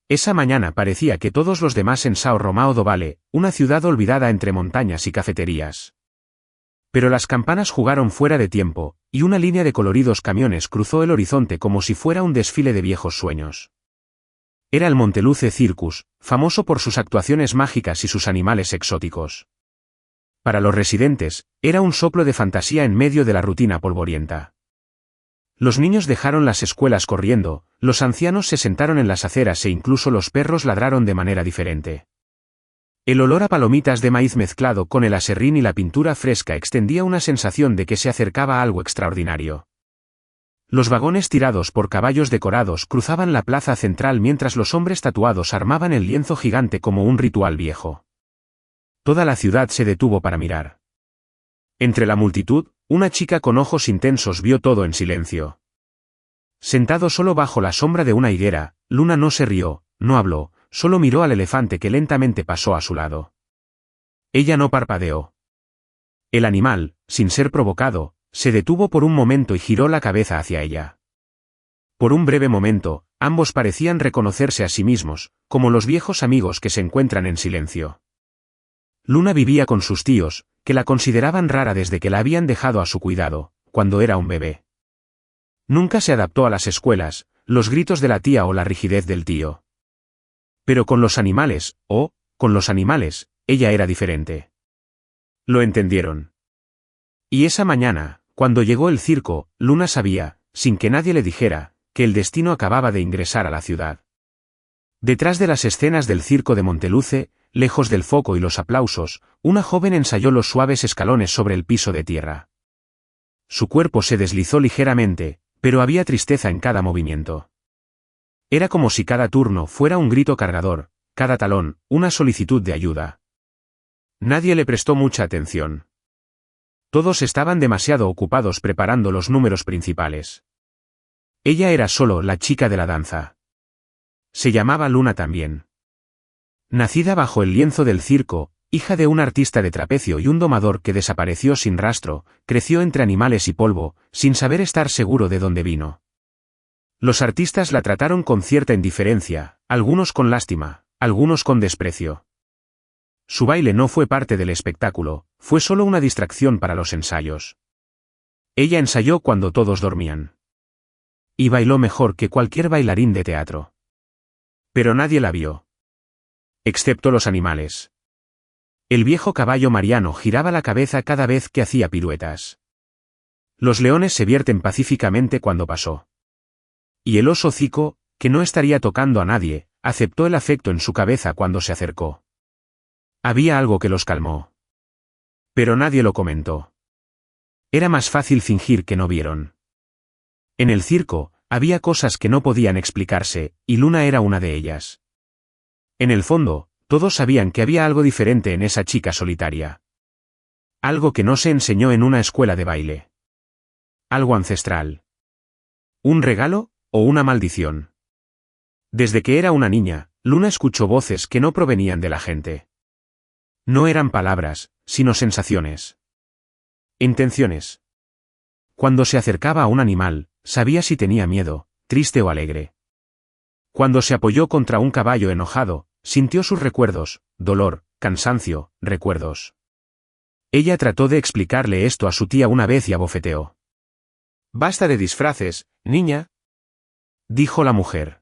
Esa mañana parecía que todos los demás en São Romão do Vale, una ciudad olvidada entre montañas y cafeterías. Pero las campanas jugaron fuera de tiempo, y una línea de coloridos camiones cruzó el horizonte como si fuera un desfile de viejos sueños. Era el Monteluce Circus, famoso por sus actuaciones mágicas y sus animales exóticos. Para los residentes, era un soplo de fantasía en medio de la rutina polvorienta. Los niños dejaron las escuelas corriendo, los ancianos se sentaron en las aceras e incluso los perros ladraron de manera diferente. El olor a palomitas de maíz mezclado con el aserrín y la pintura fresca extendía una sensación de que se acercaba algo extraordinario. Los vagones tirados por caballos decorados cruzaban la plaza central mientras los hombres tatuados armaban el lienzo gigante como un ritual viejo. Toda la ciudad se detuvo para mirar. Entre la multitud, una chica con ojos intensos vio todo en silencio. Sentado solo bajo la sombra de una higuera, Luna no se rió, no habló, solo miró al elefante que lentamente pasó a su lado. Ella no parpadeó. El animal, sin ser provocado, se detuvo por un momento y giró la cabeza hacia ella. Por un breve momento, ambos parecían reconocerse a sí mismos, como los viejos amigos que se encuentran en silencio. Luna vivía con sus tíos, que la consideraban rara desde que la habían dejado a su cuidado, cuando era un bebé. Nunca se adaptó a las escuelas, los gritos de la tía o la rigidez del tío. Pero con los animales, ella era diferente. Lo entendieron. Y esa mañana, cuando llegó el circo, Luna sabía, sin que nadie le dijera, que el destino acababa de ingresar a la ciudad. Detrás de las escenas del circo de Monteluce, lejos del foco y los aplausos, una joven ensayó los suaves escalones sobre el piso de tierra. Su cuerpo se deslizó ligeramente, pero había tristeza en cada movimiento. Era como si cada turno fuera un grito cargador, cada talón, una solicitud de ayuda. Nadie le prestó mucha atención. Todos estaban demasiado ocupados preparando los números principales. Ella era solo la chica de la danza. Se llamaba Luna también. Nacida bajo el lienzo del circo, hija de un artista de trapecio y un domador que desapareció sin rastro, creció entre animales y polvo, sin saber estar seguro de dónde vino. Los artistas la trataron con cierta indiferencia, algunos con lástima, algunos con desprecio. Su baile no fue parte del espectáculo, fue solo una distracción para los ensayos. Ella ensayó cuando todos dormían. Y bailó mejor que cualquier bailarín de teatro. Pero nadie la vio. Excepto los animales. El viejo caballo Mariano giraba la cabeza cada vez que hacía piruetas. Los leones se vierten pacíficamente cuando pasó. Y el oso Cico, que no estaría tocando a nadie, aceptó el afecto en su cabeza cuando se acercó. Había algo que los calmó. Pero nadie lo comentó. Era más fácil fingir que no vieron. En el circo, había cosas que no podían explicarse, y Luna era una de ellas. En el fondo, todos sabían que había algo diferente en esa chica solitaria. Algo que no se enseñó en una escuela de baile. Algo ancestral. ¿Un regalo, o una maldición? Desde que era una niña, Luna escuchó voces que no provenían de la gente. No eran palabras, sino sensaciones. Intenciones. Cuando se acercaba a un animal, sabía si tenía miedo, triste o alegre. Cuando se apoyó contra un caballo enojado, sintió sus recuerdos, dolor, cansancio, recuerdos. Ella trató de explicarle esto a su tía una vez y abofeteó. «Basta de disfraces, niña», dijo la mujer.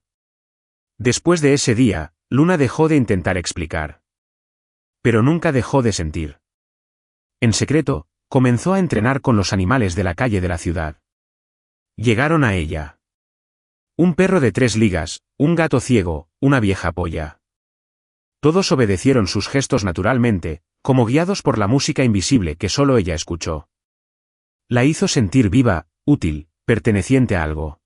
Después de ese día, Luna dejó de intentar explicar. Pero nunca dejó de sentir. En secreto, comenzó a entrenar con los animales de la calle de la ciudad. Llegaron a ella. Un perro de 3 ligas, un gato ciego, una vieja polla. Todos obedecieron sus gestos naturalmente, como guiados por la música invisible que solo ella escuchó. La hizo sentir viva, útil, perteneciente a algo.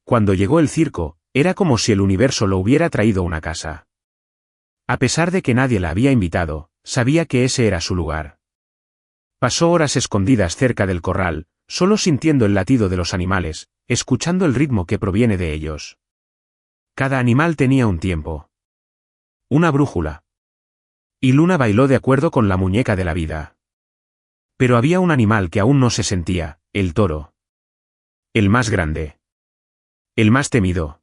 Cuando llegó el circo, era como si el universo lo hubiera traído a una casa. A pesar de que nadie la había invitado, sabía que ese era su lugar. Pasó horas escondidas cerca del corral, solo sintiendo el latido de los animales, escuchando el ritmo que proviene de ellos. Cada animal tenía un tiempo. Una brújula. Y Luna bailó de acuerdo con la muñeca de la vida. Pero había un animal que aún no se sentía, el toro. El más grande. El más temido.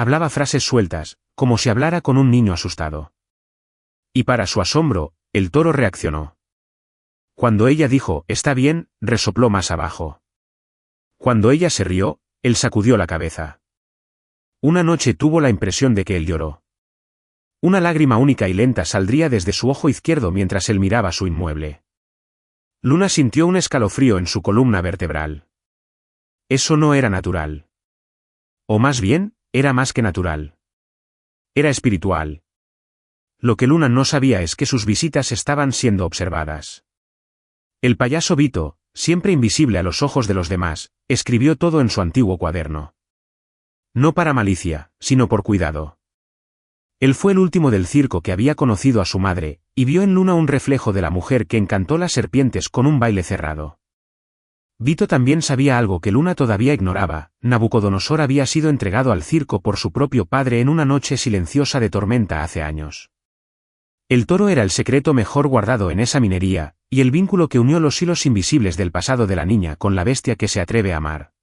Hablaba frases sueltas, como si hablara con un niño asustado. Y para su asombro, el toro reaccionó. Cuando ella dijo, «Está bien», resopló más abajo. Cuando ella se rió, él sacudió la cabeza. Una noche tuvo la impresión de que él lloró. Una lágrima única y lenta saldría desde su ojo izquierdo mientras él miraba su inmueble. Luna sintió un escalofrío en su columna vertebral. Eso no era natural. O más bien, era más que natural. Era espiritual. Lo que Luna no sabía es que sus visitas estaban siendo observadas. El payaso Vito, siempre invisible a los ojos de los demás, escribió todo en su antiguo cuaderno. No para malicia, sino por cuidado. Él fue el último del circo que había conocido a su madre, y vio en Luna un reflejo de la mujer que encantó las serpientes con un baile cerrado. Vito también sabía algo que Luna todavía ignoraba: Nabucodonosor había sido entregado al circo por su propio padre en una noche silenciosa de tormenta hace años. El toro era el secreto mejor guardado en esa minería, y el vínculo que unió los hilos invisibles del pasado de la niña con la bestia que se atreve a amar.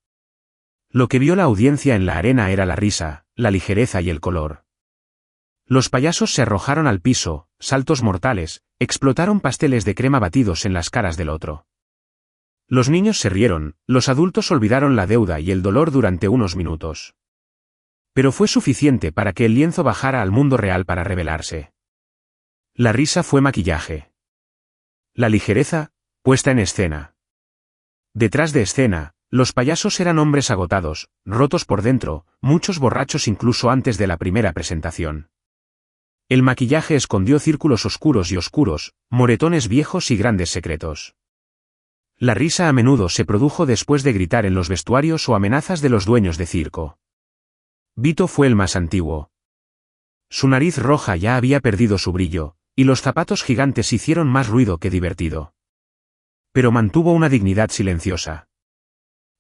Lo que vio la audiencia en la arena era la risa, la ligereza y el color. Los payasos se arrojaron al piso, saltos mortales, explotaron pasteles de crema batidos en las caras del otro. Los niños se rieron, los adultos olvidaron la deuda y el dolor durante unos minutos. Pero fue suficiente para que el lienzo bajara al mundo real para revelarse. La risa fue maquillaje. La ligereza, puesta en escena. Detrás de escena, los payasos eran hombres agotados, rotos por dentro, muchos borrachos incluso antes de la primera presentación. El maquillaje escondió círculos oscuros y oscuros, moretones viejos y grandes secretos. La risa a menudo se produjo después de gritar en los vestuarios o amenazas de los dueños de circo. Vito fue el más antiguo. Su nariz roja ya había perdido su brillo, y los zapatos gigantes hicieron más ruido que divertido. Pero mantuvo una dignidad silenciosa.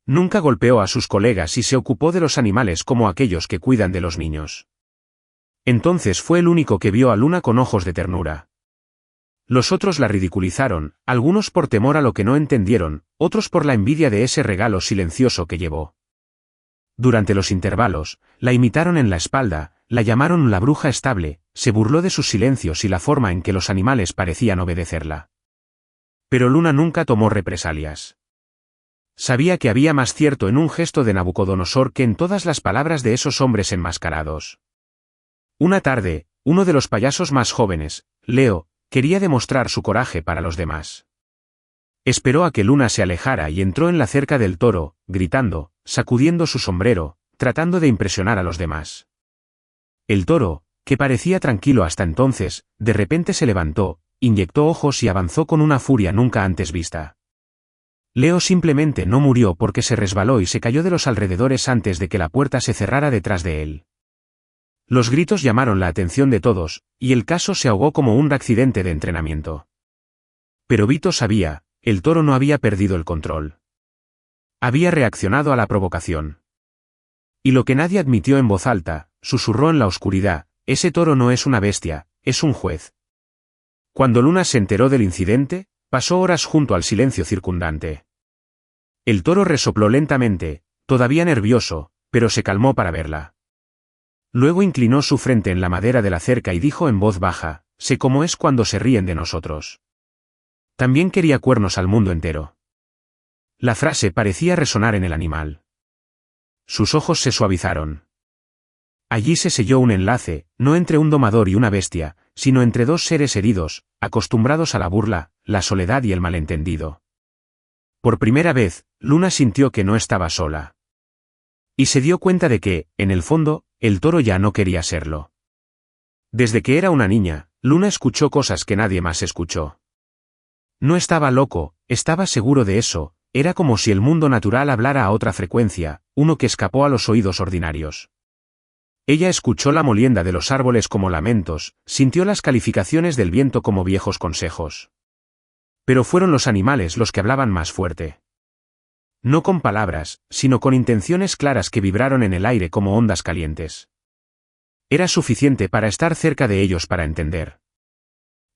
Nunca golpeó a sus colegas y se ocupó de los animales como aquellos que cuidan de los niños. Entonces fue el único que vio a Luna con ojos de ternura. Los otros la ridiculizaron, algunos por temor a lo que no entendieron, otros por la envidia de ese regalo silencioso que llevó. Durante los intervalos, la imitaron en la espalda, la llamaron la bruja estable, se burló de sus silencios y la forma en que los animales parecían obedecerla. Pero Luna nunca tomó represalias. Sabía que había más cierto en un gesto de Nabucodonosor que en todas las palabras de esos hombres enmascarados. Una tarde, uno de los payasos más jóvenes, Leo, quería demostrar su coraje para los demás. Esperó a que Luna se alejara y entró en la cerca del toro, gritando, sacudiendo su sombrero, tratando de impresionar a los demás. El toro, que parecía tranquilo hasta entonces, de repente se levantó, inyectó ojos y avanzó con una furia nunca antes vista. Leo simplemente no murió porque se resbaló y se cayó de los alrededores antes de que la puerta se cerrara detrás de él. Los gritos llamaron la atención de todos, y el caso se ahogó como un accidente de entrenamiento. Pero Vito sabía, el toro no había perdido el control. Había reaccionado a la provocación. Y lo que nadie admitió en voz alta, susurró en la oscuridad: ese toro no es una bestia, es un juez. Cuando Luna se enteró del incidente, pasó horas junto al silencio circundante. El toro resopló lentamente, todavía nervioso, pero se calmó para verla. Luego inclinó su frente en la madera de la cerca y dijo en voz baja: sé cómo es cuando se ríen de nosotros. También quería cuernos al mundo entero. La frase parecía resonar en el animal. Sus ojos se suavizaron. Allí se selló un enlace, no entre un domador y una bestia, sino entre dos seres heridos, acostumbrados a la burla, la soledad y el malentendido. Por primera vez, Luna sintió que no estaba sola. Y se dio cuenta de que, en el fondo, el toro ya no quería serlo. Desde que era una niña, Luna escuchó cosas que nadie más escuchó. No estaba loco, estaba seguro de eso, era como si el mundo natural hablara a otra frecuencia, uno que escapó a los oídos ordinarios. Ella escuchó la molienda de los árboles como lamentos, sintió las calificaciones del viento como viejos consejos. Pero fueron los animales los que hablaban más fuerte. No con palabras, sino con intenciones claras que vibraron en el aire como ondas calientes. Era suficiente para estar cerca de ellos para entender.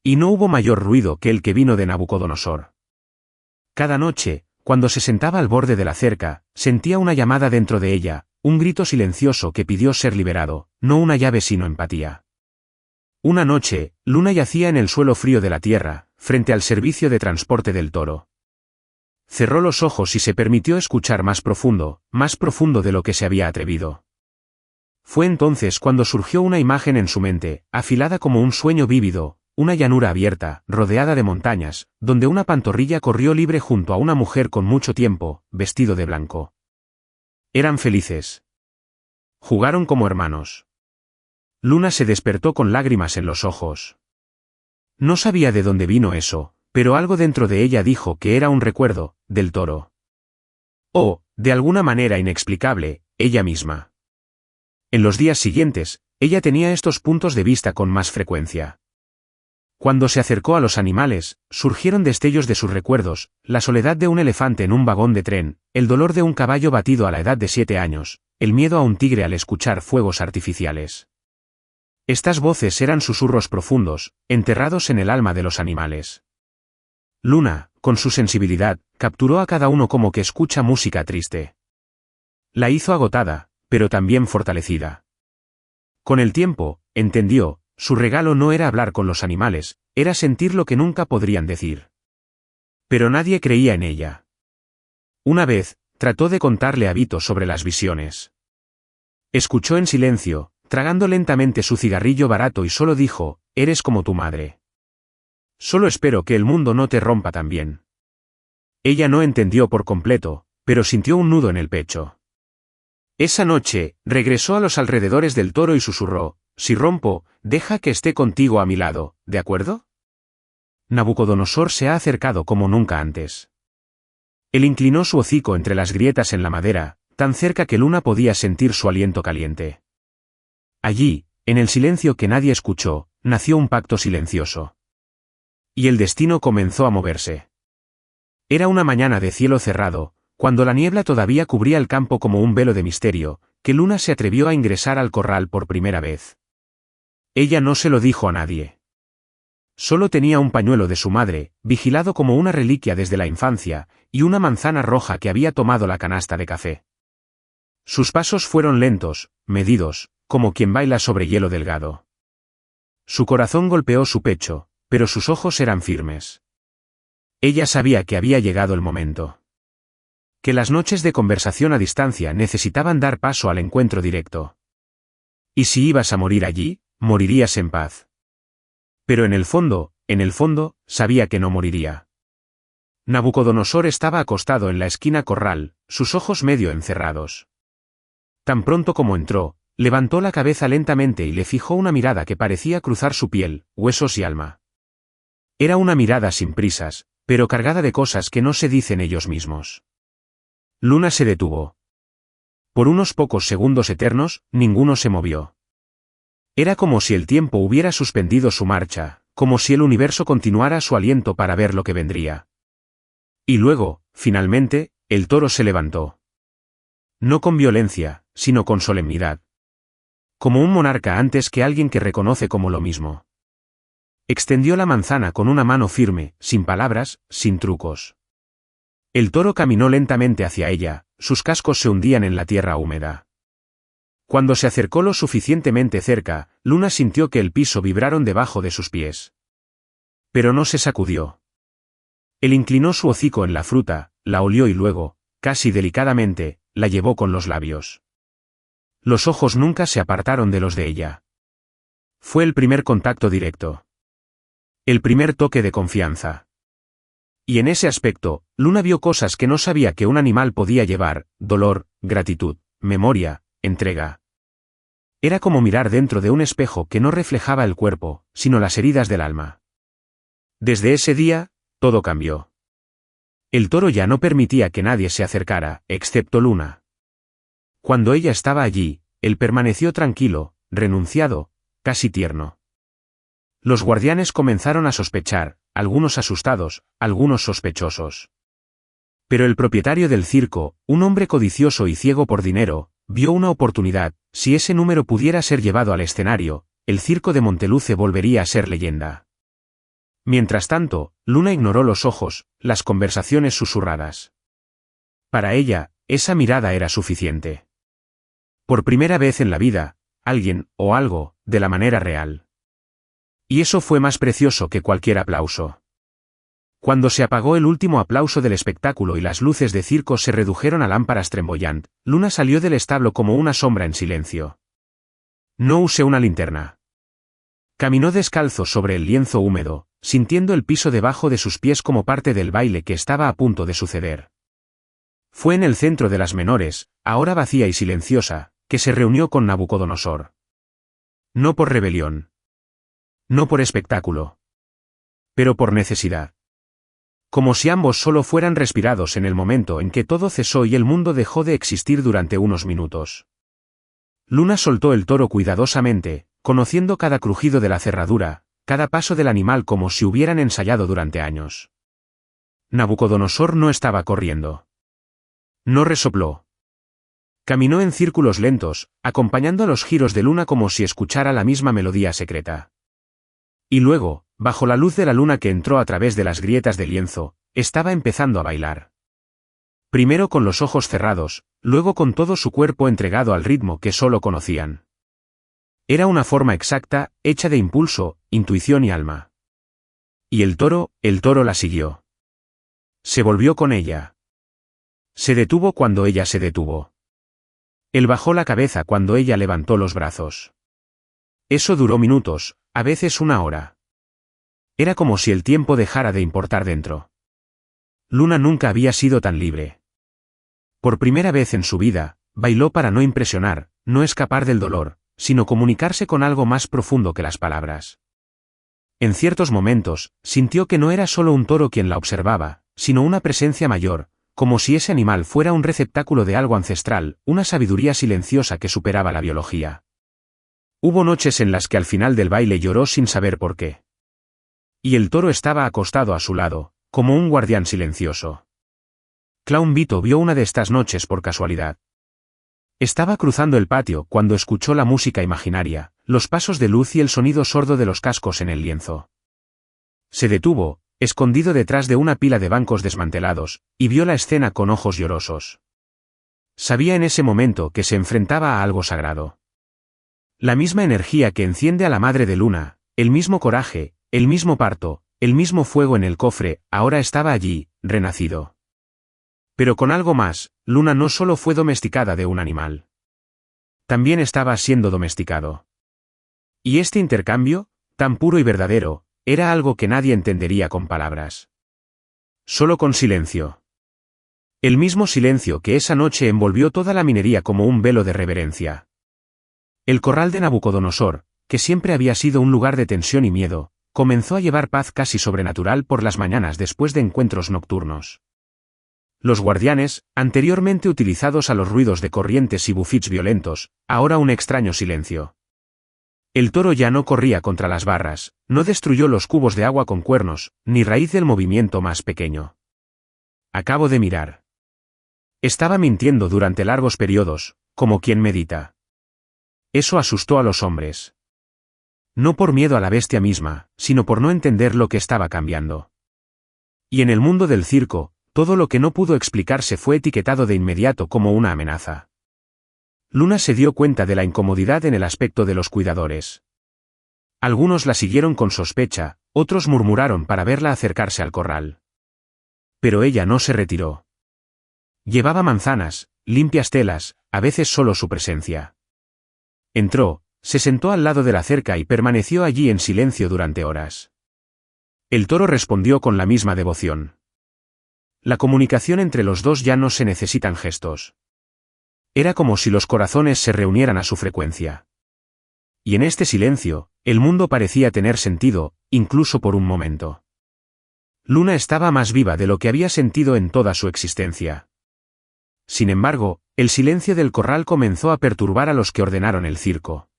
Y no hubo mayor ruido que el que vino de Nabucodonosor. Cada noche, cuando se sentaba al borde de la cerca, sentía una llamada dentro de ella: un grito silencioso que pidió ser liberado, no una llave sino empatía. Una noche, Luna yacía en el suelo frío de la tierra, frente al servicio de transporte del toro. Cerró los ojos y se permitió escuchar más profundo de lo que se había atrevido. Fue entonces cuando surgió una imagen en su mente, afilada como un sueño vívido, una llanura abierta, rodeada de montañas, donde una pantorrilla corrió libre junto a una mujer con mucho tiempo, vestido de blanco. Eran felices. Jugaron como hermanos. Luna se despertó con lágrimas en los ojos. No sabía de dónde vino eso, pero algo dentro de ella dijo que era un recuerdo, del toro. O, de alguna manera inexplicable, ella misma. En los días siguientes, ella tenía estos puntos de vista con más frecuencia. Cuando se acercó a los animales, surgieron destellos de sus recuerdos, la soledad de un elefante en un vagón de tren, el dolor de un caballo batido a la edad de 7 años, el miedo a un tigre al escuchar fuegos artificiales. Estas voces eran susurros profundos, enterrados en el alma de los animales. Luna, con su sensibilidad, capturó a cada uno como que escucha música triste. La hizo agotada, pero también fortalecida. Con el tiempo, entendió, su regalo no era hablar con los animales, era sentir lo que nunca podrían decir. Pero nadie creía en ella. Una vez, trató de contarle a Vito sobre las visiones. Escuchó en silencio, tragando lentamente su cigarrillo barato y solo dijo, «Eres como tu madre. Solo espero que el mundo no te rompa también». Ella no entendió por completo, pero sintió un nudo en el pecho. Esa noche, regresó a los alrededores del toro y susurró, «Si rompo, deja que esté contigo a mi lado, ¿de acuerdo?». Nabucodonosor se ha acercado como nunca antes. Él inclinó su hocico entre las grietas en la madera, tan cerca que Luna podía sentir su aliento caliente. Allí, en el silencio que nadie escuchó, nació un pacto silencioso. Y el destino comenzó a moverse. Era una mañana de cielo cerrado, cuando la niebla todavía cubría el campo como un velo de misterio, que Luna se atrevió a ingresar al corral por primera vez. Ella no se lo dijo a nadie. Solo tenía un pañuelo de su madre, vigilado como una reliquia desde la infancia, y una manzana roja que había tomado la canasta de café. Sus pasos fueron lentos, medidos, como quien baila sobre hielo delgado. Su corazón golpeó su pecho, pero sus ojos eran firmes. Ella sabía que había llegado el momento. Que las noches de conversación a distancia necesitaban dar paso al encuentro directo. Y si ibas a morir allí, morirías en paz. Pero en el fondo, sabía que no moriría. Nabucodonosor estaba acostado en la esquina corral, sus ojos medio encerrados. Tan pronto como entró, levantó la cabeza lentamente y le fijó una mirada que parecía cruzar su piel, huesos y alma. Era una mirada sin prisas, pero cargada de cosas que no se dicen ellos mismos. Luna se detuvo. Por unos pocos segundos eternos, ninguno se movió. Era como si el tiempo hubiera suspendido su marcha, como si el universo continuara su aliento para ver lo que vendría. Y luego, finalmente, el toro se levantó. No con violencia, sino con solemnidad. Como un monarca antes que alguien que reconoce como lo mismo. Extendió la manzana con una mano firme, sin palabras, sin trucos. El toro caminó lentamente hacia ella, sus cascos se hundían en la tierra húmeda. Cuando se acercó lo suficientemente cerca, Luna sintió que el piso vibraron debajo de sus pies. Pero no se sacudió. Él inclinó su hocico en la fruta, la olió y luego, casi delicadamente, la llevó con los labios. Los ojos nunca se apartaron de los de ella. Fue el primer contacto directo. El primer toque de confianza. Y en ese aspecto, Luna vio cosas que no sabía que un animal podía llevar: dolor, gratitud, memoria, entrega. Era como mirar dentro de un espejo que no reflejaba el cuerpo, sino las heridas del alma. Desde ese día, todo cambió. El toro ya no permitía que nadie se acercara, excepto Luna. Cuando ella estaba allí, él permaneció tranquilo, renunciado, casi tierno. Los guardianes comenzaron a sospechar, algunos asustados, algunos sospechosos. Pero el propietario del circo, un hombre codicioso y ciego por dinero, vio una oportunidad: si ese número pudiera ser llevado al escenario, el circo de Monteluce volvería a ser leyenda. Mientras tanto, Luna ignoró los ojos, las conversaciones susurradas. Para ella, esa mirada era suficiente. Por primera vez en la vida, alguien, o algo, de la manera real. Y eso fue más precioso que cualquier aplauso. Cuando se apagó el último aplauso del espectáculo y las luces de circo se redujeron a lámparas trembollant, Luna salió del establo como una sombra en silencio. No usé una linterna. Caminó descalzo sobre el lienzo húmedo, sintiendo el piso debajo de sus pies como parte del baile que estaba a punto de suceder. Fue en el centro de las menores, ahora vacía y silenciosa, que se reunió con Nabucodonosor. No por rebelión. No por espectáculo. Pero por necesidad. Como si ambos solo fueran respirados en el momento en que todo cesó y el mundo dejó de existir durante unos minutos. Luna soltó el toro cuidadosamente, conociendo cada crujido de la cerradura, cada paso del animal como si hubieran ensayado durante años. Nabucodonosor no estaba corriendo. No resopló. Caminó en círculos lentos, acompañando los giros de Luna como si escuchara la misma melodía secreta. Y luego, bajo la luz de la luna que entró a través de las grietas del lienzo, estaba empezando a bailar. Primero con los ojos cerrados, luego con todo su cuerpo entregado al ritmo que solo conocían. Era una forma exacta, hecha de impulso, intuición y alma. Y el toro la siguió. Se volvió con ella. Se detuvo cuando ella se detuvo. Él bajó la cabeza cuando ella levantó los brazos. Eso duró minutos, a veces una hora. Era como si el tiempo dejara de importar dentro. Luna nunca había sido tan libre. Por primera vez en su vida, bailó para no impresionar, no escapar del dolor, sino comunicarse con algo más profundo que las palabras. En ciertos momentos, sintió que no era solo un toro quien la observaba, sino una presencia mayor, como si ese animal fuera un receptáculo de algo ancestral, una sabiduría silenciosa que superaba la biología. Hubo noches en las que al final del baile lloró sin saber por qué. Y el toro estaba acostado a su lado, como un guardián silencioso. Clown Vito vio una de estas noches por casualidad. Estaba cruzando el patio cuando escuchó la música imaginaria, los pasos de luz y el sonido sordo de los cascos en el lienzo. Se detuvo, escondido detrás de una pila de bancos desmantelados, y vio la escena con ojos llorosos. Sabía en ese momento que se enfrentaba a algo sagrado. La misma energía que enciende a la madre de Luna, el mismo coraje, el mismo parto, el mismo fuego en el cofre, ahora estaba allí, renacido. Pero con algo más, Luna no solo fue domesticada de un animal. También estaba siendo domesticado. Y este intercambio, tan puro y verdadero, era algo que nadie entendería con palabras. Solo con silencio. El mismo silencio que esa noche envolvió toda la minería como un velo de reverencia. El corral de Nabucodonosor, que siempre había sido un lugar de tensión y miedo, comenzó a llevar paz casi sobrenatural por las mañanas después de encuentros nocturnos. Los guardianes, anteriormente utilizados a los ruidos de corrientes y buffets violentos, ahora un extraño silencio. El toro ya no corría contra las barras, no destruyó los cubos de agua con cuernos, ni raíz del movimiento más pequeño. Acabo de mirar. Estaba mintiendo durante largos periodos, como quien medita. Eso asustó a los hombres. No por miedo a la bestia misma, sino por no entender lo que estaba cambiando. Y en el mundo del circo, todo lo que no pudo explicarse fue etiquetado de inmediato como una amenaza. Luna se dio cuenta de la incomodidad en el aspecto de los cuidadores. Algunos la siguieron con sospecha, otros murmuraron para verla acercarse al corral. Pero ella no se retiró. Llevaba manzanas, limpias telas, a veces solo su presencia. Entró, se sentó al lado de la cerca y permaneció allí en silencio durante horas. El toro respondió con la misma devoción. La comunicación entre los dos ya no se necesitan gestos. Era como si los corazones se reunieran a su frecuencia. Y en este silencio, el mundo parecía tener sentido, incluso por un momento. Luna estaba más viva de lo que había sentido en toda su existencia. Sin embargo, el silencio del corral comenzó a perturbar a los que ordenaron el circo.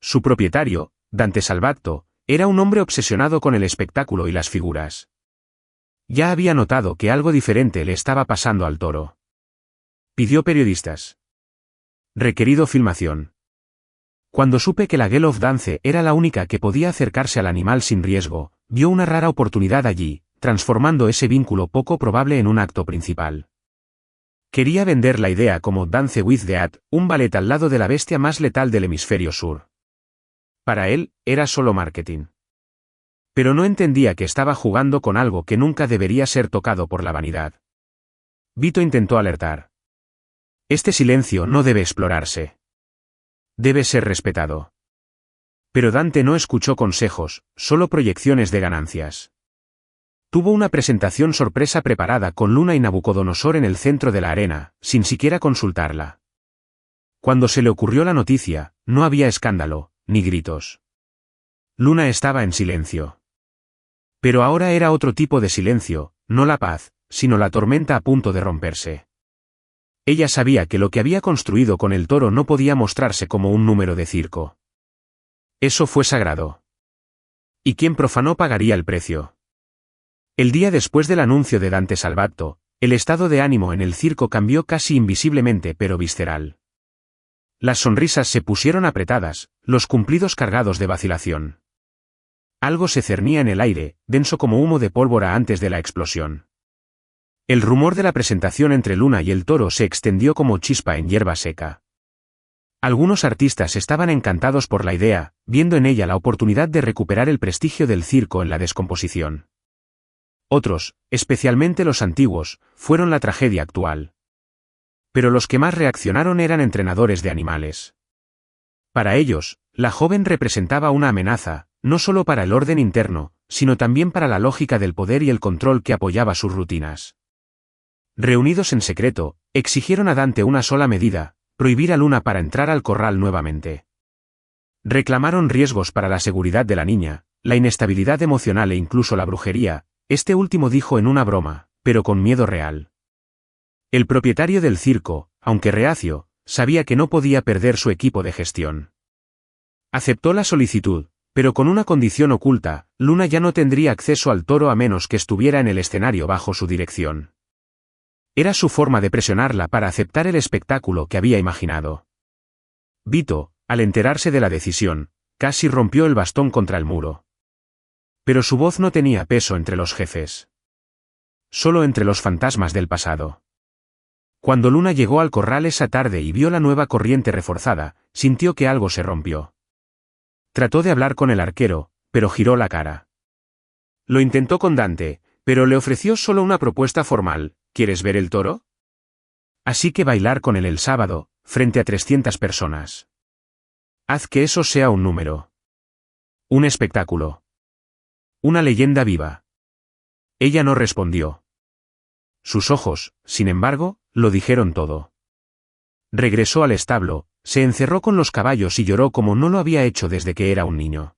Su propietario, Dante Salvatto, era un hombre obsesionado con el espectáculo y las figuras. Ya había notado que algo diferente le estaba pasando al toro. Pidió periodistas. Requerido filmación. Cuando supe que la Girl of Dance era la única que podía acercarse al animal sin riesgo, vio una rara oportunidad allí, transformando ese vínculo poco probable en un acto principal. Quería vender la idea como Dance with the At, un ballet al lado de la bestia más letal del hemisferio sur. Para él, era solo marketing. Pero no entendía que estaba jugando con algo que nunca debería ser tocado por la vanidad. Vito intentó alertar. Este silencio no debe explorarse. Debe ser respetado. Pero Dante no escuchó consejos, solo proyecciones de ganancias. Tuvo una presentación sorpresa preparada con Luna y Nabucodonosor en el centro de la arena, sin siquiera consultarla. Cuando se le ocurrió la noticia, no había escándalo, ni gritos. Luna estaba en silencio. Pero ahora era otro tipo de silencio, no la paz, sino la tormenta a punto de romperse. Ella sabía que lo que había construido con el toro no podía mostrarse como un número de circo. Eso fue sagrado. ¿Y quién profanó pagaría el precio? El día después del anuncio de Dante Salvatto, el estado de ánimo en el circo cambió casi invisiblemente pero visceral. Las sonrisas se pusieron apretadas, los cumplidos cargados de vacilación. Algo se cernía en el aire, denso como humo de pólvora antes de la explosión. El rumor de la presentación entre Luna y el toro se extendió como chispa en hierba seca. Algunos artistas estaban encantados por la idea, viendo en ella la oportunidad de recuperar el prestigio del circo en la descomposición. Otros, especialmente los antiguos, fueron la tragedia actual. Pero los que más reaccionaron eran entrenadores de animales. Para ellos, la joven representaba una amenaza, no solo para el orden interno, sino también para la lógica del poder y el control que apoyaba sus rutinas. Reunidos en secreto, exigieron a Dante una sola medida: prohibir a Luna para entrar al corral nuevamente. Reclamaron riesgos para la seguridad de la niña, la inestabilidad emocional e incluso la brujería. Este último dijo en una broma, pero con miedo real. El propietario del circo, aunque reacio, sabía que no podía perder su equipo de gestión. Aceptó la solicitud, pero con una condición oculta: Luna ya no tendría acceso al toro a menos que estuviera en el escenario bajo su dirección. Era su forma de presionarla para aceptar el espectáculo que había imaginado. Vito, al enterarse de la decisión, casi rompió el bastón contra el muro. Pero su voz no tenía peso entre los jefes. Solo entre los fantasmas del pasado. Cuando Luna llegó al corral esa tarde y vio la nueva corriente reforzada, sintió que algo se rompió. Trató de hablar con el arquero, pero giró la cara. Lo intentó con Dante, pero le ofreció solo una propuesta formal: ¿quieres ver el toro? Así que bailar con él el sábado, frente a 300 personas. Haz que eso sea un número. Un espectáculo. Una leyenda viva. Ella no respondió. Sus ojos, sin embargo, lo dijeron todo. Regresó al establo, se encerró con los caballos y lloró como no lo había hecho desde que era un niño.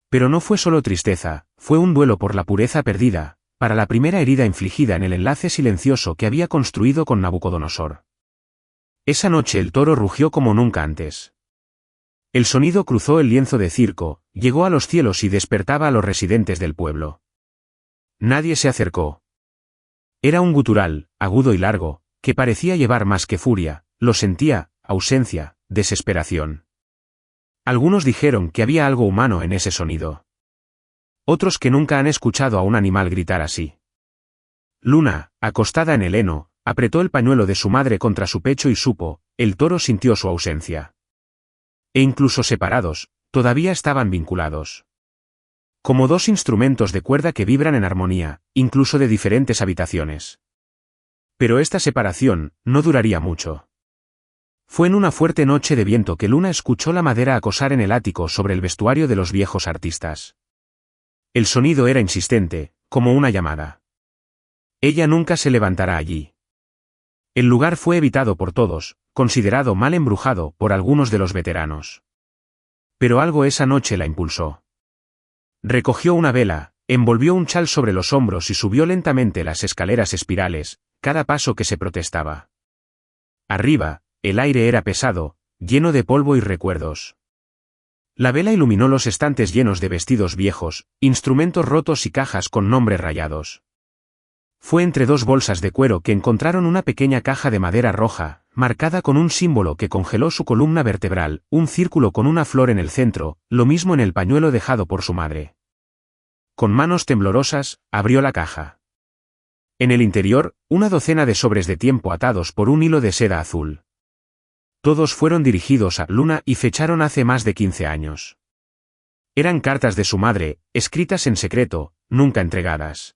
Pero no fue solo tristeza, fue un duelo por la pureza perdida, para la primera herida infligida en el enlace silencioso que había construido con Nabucodonosor. Esa noche el toro rugió como nunca antes. El sonido cruzó el lienzo de circo, llegó a los cielos y despertaba a los residentes del pueblo. Nadie se acercó. Era un gutural, agudo y largo, que parecía llevar más que furia, lo sentía, ausencia, desesperación. Algunos dijeron que había algo humano en ese sonido. Otros que nunca han escuchado a un animal gritar así. Luna, acostada en el heno, apretó el pañuelo de su madre contra su pecho y supo: el toro sintió su ausencia. E incluso separados, todavía estaban vinculados. Como dos instrumentos de cuerda que vibran en armonía, incluso de diferentes habitaciones. Pero esta separación no duraría mucho. Fue en una fuerte noche de viento que Luna escuchó la madera acosar en el ático sobre el vestuario de los viejos artistas. El sonido era insistente, como una llamada. Ella nunca se levantará allí. El lugar fue evitado por todos, considerado mal embrujado por algunos de los veteranos. Pero algo esa noche la impulsó. Recogió una vela, envolvió un chal sobre los hombros y subió lentamente las escaleras espirales, cada paso que se protestaba. Arriba, el aire era pesado, lleno de polvo y recuerdos. La vela iluminó los estantes llenos de vestidos viejos, instrumentos rotos y cajas con nombres rayados. Fue entre dos bolsas de cuero que encontraron una pequeña caja de madera roja, marcada con un símbolo que congeló su columna vertebral, un círculo con una flor en el centro, lo mismo en el pañuelo dejado por su madre. Con manos temblorosas, abrió la caja. En el interior, una docena de sobres de tiempo atados por un hilo de seda azul. Todos fueron dirigidos a Luna y fecharon hace más de 15 años. Eran cartas de su madre, escritas en secreto, nunca entregadas.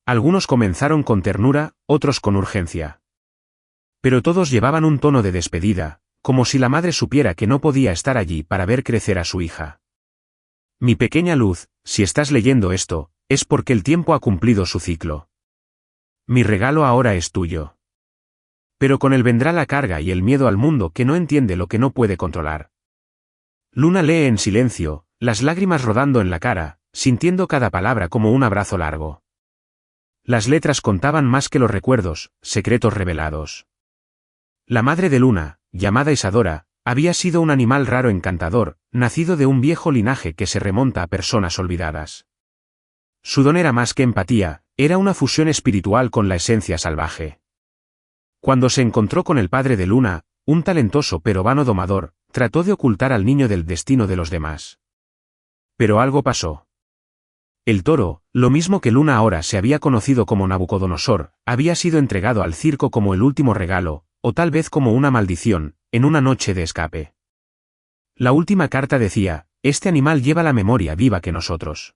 Algunos comenzaron con ternura, otros con urgencia. Pero todos llevaban un tono de despedida, como si la madre supiera que no podía estar allí para ver crecer a su hija. Mi pequeña luz, si estás leyendo esto, es porque el tiempo ha cumplido su ciclo. Mi regalo ahora es tuyo. Pero con él vendrá la carga y el miedo al mundo que no entiende lo que no puede controlar. Luna lee en silencio, las lágrimas rodando en la cara, sintiendo cada palabra como un abrazo largo. Las letras contaban más que los recuerdos, secretos revelados. La madre de Luna, llamada Isadora, había sido un animal raro encantador, nacido de un viejo linaje que se remonta a personas olvidadas. Su don era más que empatía, era una fusión espiritual con la esencia salvaje. Cuando se encontró con el padre de Luna, un talentoso pero vano domador, trató de ocultar al niño del destino de los demás. Pero algo pasó. El toro, lo mismo que Luna ahora se había conocido como Nabucodonosor, había sido entregado al circo como el último regalo, o tal vez como una maldición, en una noche de escape. La última carta decía, este animal lleva la memoria viva que nosotros.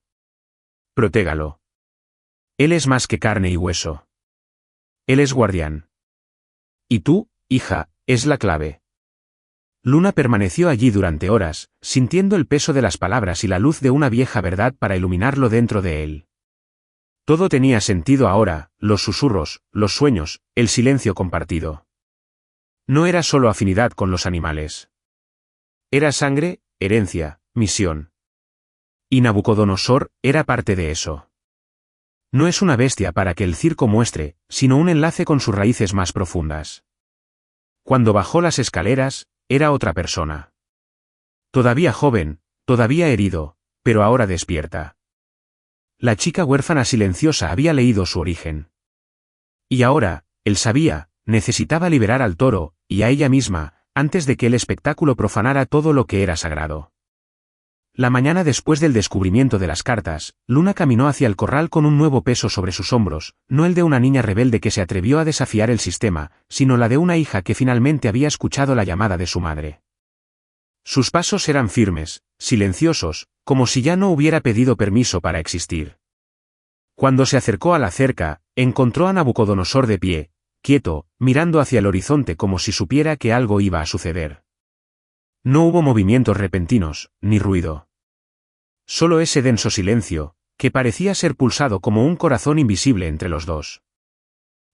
Protégalo. Él es más que carne y hueso. Él es guardián. Y tú, hija, es la clave. Luna permaneció allí durante horas, sintiendo el peso de las palabras y la luz de una vieja verdad para iluminarlo dentro de él. Todo tenía sentido ahora, los susurros, los sueños, el silencio compartido. No era solo afinidad con los animales. Era sangre, herencia, misión. Y Nabucodonosor era parte de eso. No es una bestia para que el circo muestre, sino un enlace con sus raíces más profundas. Cuando bajó las escaleras, era otra persona. Todavía joven, todavía herido, pero ahora despierta. La chica huérfana silenciosa había leído su origen. Y ahora, él sabía, necesitaba liberar al toro, y a ella misma, antes de que el espectáculo profanara todo lo que era sagrado. La mañana después del descubrimiento de las cartas, Luna caminó hacia el corral con un nuevo peso sobre sus hombros, no el de una niña rebelde que se atrevió a desafiar el sistema, sino la de una hija que finalmente había escuchado la llamada de su madre. Sus pasos eran firmes, silenciosos, como si ya no hubiera pedido permiso para existir. Cuando se acercó a la cerca, encontró a Nabucodonosor de pie, quieto, mirando hacia el horizonte como si supiera que algo iba a suceder. No hubo movimientos repentinos, ni ruido. Solo ese denso silencio, que parecía ser pulsado como un corazón invisible entre los dos.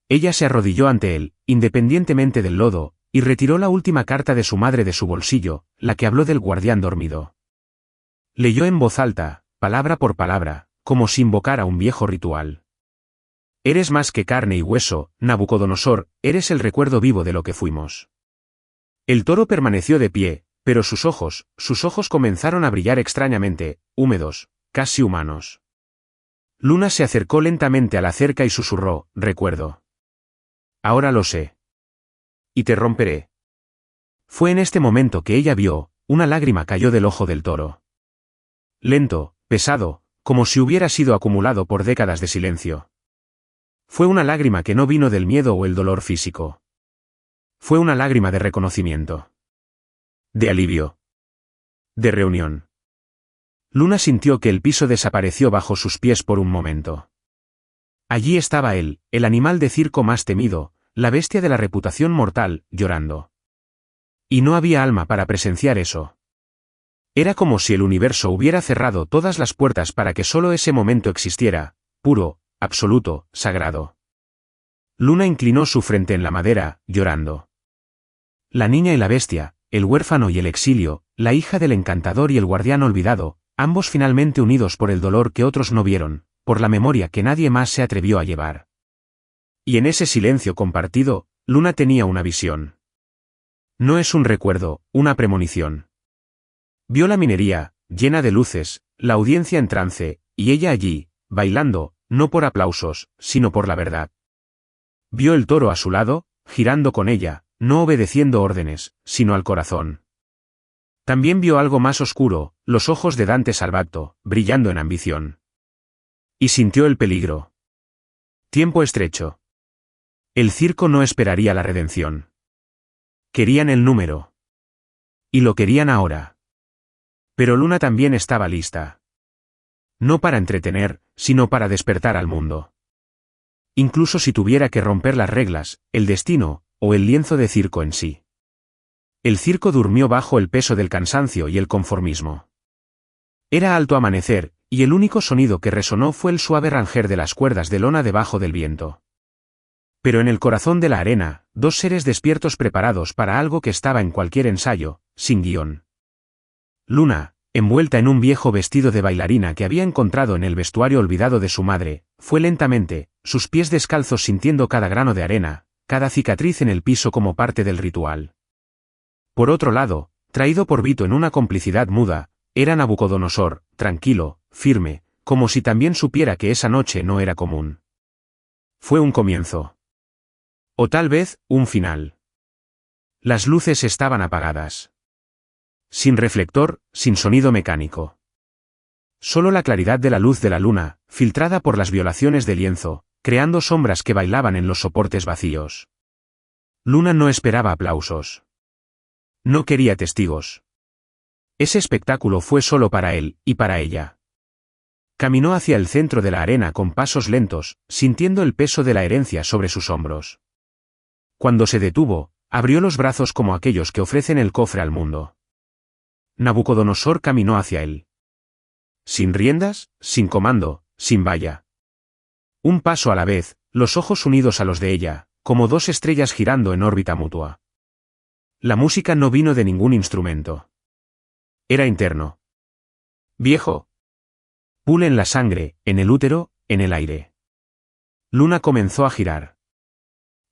Ella se arrodilló ante él, independientemente del lodo, y retiró la última carta de su madre de su bolsillo, la que habló del guardián dormido. Leyó en voz alta, palabra por palabra, como si invocara un viejo ritual. Eres más que carne y hueso, Nabucodonosor, eres el recuerdo vivo de lo que fuimos. El toro permaneció de pie, pero sus ojos comenzaron a brillar extrañamente, húmedos, casi humanos. Luna se acercó lentamente a la cerca y susurró, recuerdo. Ahora lo sé. Y te romperé. Fue en este momento que ella vio, una lágrima cayó del ojo del toro. Lento, pesado, como si hubiera sido acumulado por décadas de silencio. Fue una lágrima que no vino del miedo o el dolor físico. Fue una lágrima de reconocimiento. De alivio. De reunión. Luna sintió que el piso desapareció bajo sus pies por un momento. Allí estaba él, el animal de circo más temido, la bestia de la reputación mortal, llorando. Y no había alma para presenciar eso. Era como si el universo hubiera cerrado todas las puertas para que solo ese momento existiera, puro, absoluto, sagrado. Luna inclinó su frente en la madera, llorando. La niña y la bestia, el huérfano y el exilio, la hija del encantador y el guardián olvidado, ambos finalmente unidos por el dolor que otros no vieron, por la memoria que nadie más se atrevió a llevar. Y en ese silencio compartido, Luna tenía una visión. No es un recuerdo, una premonición. Vio la minería, llena de luces, la audiencia en trance, y ella allí, bailando, no por aplausos, sino por la verdad. Vio el toro a su lado, girando con ella, no obedeciendo órdenes, sino al corazón. También vio algo más oscuro, los ojos de Dante Salvatto, brillando en ambición. Y sintió el peligro. Tiempo estrecho. El circo no esperaría la redención. Querían el número. Y lo querían ahora. Pero Luna también estaba lista. No para entretener, sino para despertar al mundo. Incluso si tuviera que romper las reglas, el destino, o el lienzo de circo en sí. El circo durmió bajo el peso del cansancio y el conformismo. Era alto amanecer, y el único sonido que resonó fue el suave ranger de las cuerdas de lona debajo del viento. Pero en el corazón de la arena, dos seres despiertos preparados para algo que estaba en cualquier ensayo, sin guión. Luna, envuelta en un viejo vestido de bailarina que había encontrado en el vestuario olvidado de su madre, fue lentamente, sus pies descalzos sintiendo cada grano de arena, cada cicatriz en el piso como parte del ritual. Por otro lado, traído por Vito en una complicidad muda, era Nabucodonosor, tranquilo, firme, como si también supiera que esa noche no era común. Fue un comienzo. O tal vez, un final. Las luces estaban apagadas. Sin reflector, sin sonido mecánico. Solo la claridad de la luz de la luna, filtrada por las violaciones del lienzo, creando sombras que bailaban en los soportes vacíos. Luna no esperaba aplausos. No quería testigos. Ese espectáculo fue solo para él, y para ella. Caminó hacia el centro de la arena con pasos lentos, sintiendo el peso de la herencia sobre sus hombros. Cuando se detuvo, abrió los brazos como aquellos que ofrecen el cofre al mundo. Nabucodonosor caminó hacia él. Sin riendas, sin comando, sin valla. Un paso a la vez, los ojos unidos a los de ella, como dos estrellas girando en órbita mutua. La música no vino de ningún instrumento. Era interno. Viejo. Pule en la sangre, en el útero, en el aire. Luna comenzó a girar.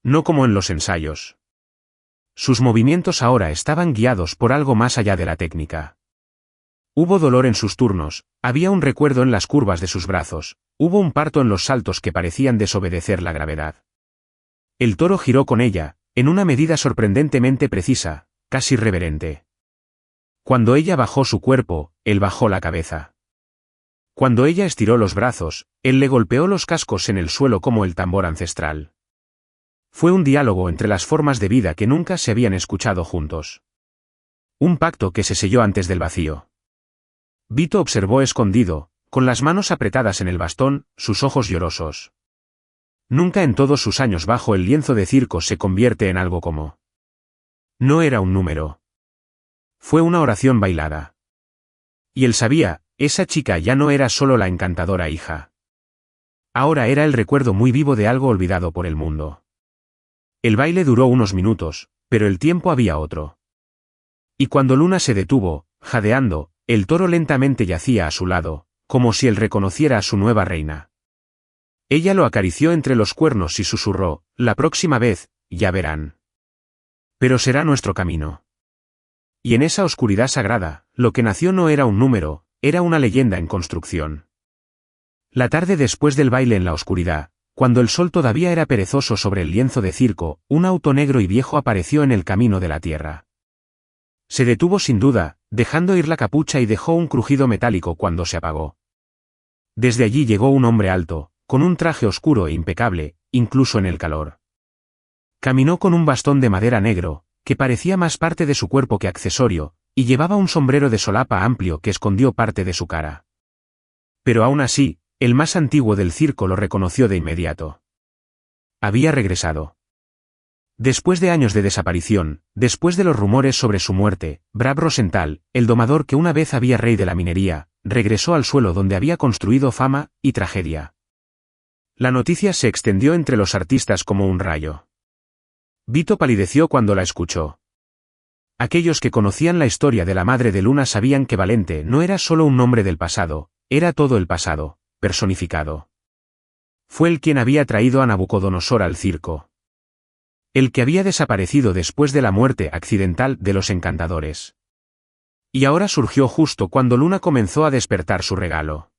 No como en los ensayos. Sus movimientos ahora estaban guiados por algo más allá de la técnica. Hubo dolor en sus turnos, había un recuerdo en las curvas de sus brazos, hubo un parto en los saltos que parecían desobedecer la gravedad. El toro giró con ella, en una medida sorprendentemente precisa, casi reverente. Cuando ella bajó su cuerpo, él bajó la cabeza. Cuando ella estiró los brazos, él le golpeó los cascos en el suelo como el tambor ancestral. Fue un diálogo entre las formas de vida que nunca se habían escuchado juntos. Un pacto que se selló antes del vacío. Vito observó escondido, con las manos apretadas en el bastón, sus ojos llorosos. Nunca en todos sus años bajo el lienzo de circo se convierte en algo como. No era un número. Fue una oración bailada. Y él sabía, esa chica ya no era solo la encantadora hija. Ahora era el recuerdo muy vivo de algo olvidado por el mundo. El baile duró unos minutos, pero el tiempo había otro. Y cuando Luna se detuvo, jadeando, el toro lentamente yacía a su lado, como si él reconociera a su nueva reina. Ella lo acarició entre los cuernos y susurró, la próxima vez, ya verán. Pero será nuestro camino. Y en esa oscuridad sagrada, lo que nació no era un número, era una leyenda en construcción. La tarde después del baile en la oscuridad, cuando el sol todavía era perezoso sobre el lienzo de circo, un auto negro y viejo apareció en el camino de la tierra. Se detuvo sin duda, dejando ir la capucha y dejó un crujido metálico cuando se apagó. Desde allí llegó un hombre alto, con un traje oscuro e impecable, incluso en el calor. Caminó con un bastón de madera negro, que parecía más parte de su cuerpo que accesorio, y llevaba un sombrero de solapa amplio que escondió parte de su cara. Pero aún así, el más antiguo del circo lo reconoció de inmediato. Había regresado. Después de años de desaparición, después de los rumores sobre su muerte, Brad Rosenthal, el domador que una vez había rey de la minería, regresó al suelo donde había construido fama y tragedia. La noticia se extendió entre los artistas como un rayo. Vito palideció cuando la escuchó. Aquellos que conocían la historia de la madre de Luna sabían que Valente no era solo un nombre del pasado, era todo el pasado, personificado. Fue él quien había traído a Nabucodonosor al circo. El que había desaparecido después de la muerte accidental de los encantadores. Y ahora surgió justo cuando Luna comenzó a despertar su regalo.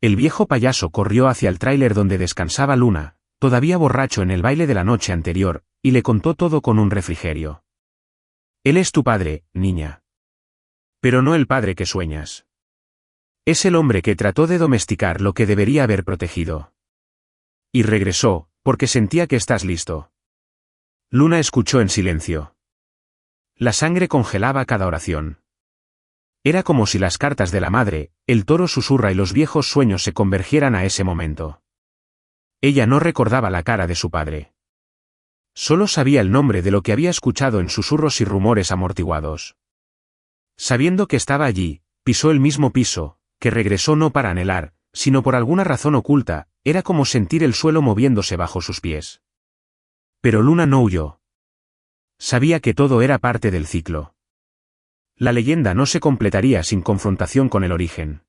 El viejo payaso corrió hacia el tráiler donde descansaba Luna, todavía borracho en el baile de la noche anterior, y le contó todo con un refrigerio. Él es tu padre, niña. Pero no el padre que sueñas. Es el hombre que trató de domesticar lo que debería haber protegido. Y regresó, porque sentía que estás listo. Luna escuchó en silencio. La sangre congelaba cada oración. Era como si las cartas de la madre, el toro susurra y los viejos sueños se convergieran a ese momento. Ella no recordaba la cara de su padre. Solo sabía el nombre de lo que había escuchado en susurros y rumores amortiguados. Sabiendo que estaba allí, pisó el mismo piso, que regresó no para anhelar, sino por alguna razón oculta, era como sentir el suelo moviéndose bajo sus pies. Pero Luna no huyó. Sabía que todo era parte del ciclo. La leyenda no se completaría sin confrontación con el origen.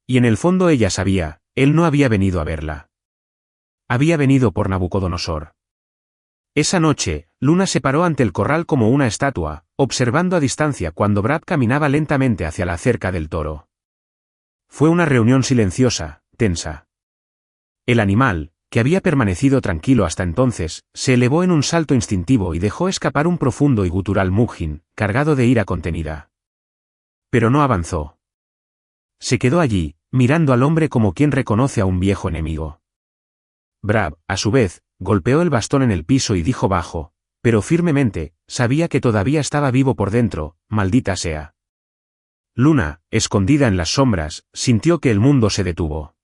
Y en el fondo ella sabía, él no había venido a verla. Había venido por Nabucodonosor. Esa noche, Luna se paró ante el corral como una estatua, observando a distancia cuando Brad caminaba lentamente hacia la cerca del toro. Fue una reunión silenciosa, tensa. El animal, que había permanecido tranquilo hasta entonces, se elevó en un salto instintivo y dejó escapar un profundo y gutural mugin, cargado de ira contenida. Pero no avanzó. Se quedó allí, mirando al hombre como quien reconoce a un viejo enemigo. Brad, a su vez, golpeó el bastón en el piso y dijo bajo, pero firmemente, sabía que todavía estaba vivo por dentro, maldita sea. Luna, escondida en las sombras, sintió que el mundo se detuvo.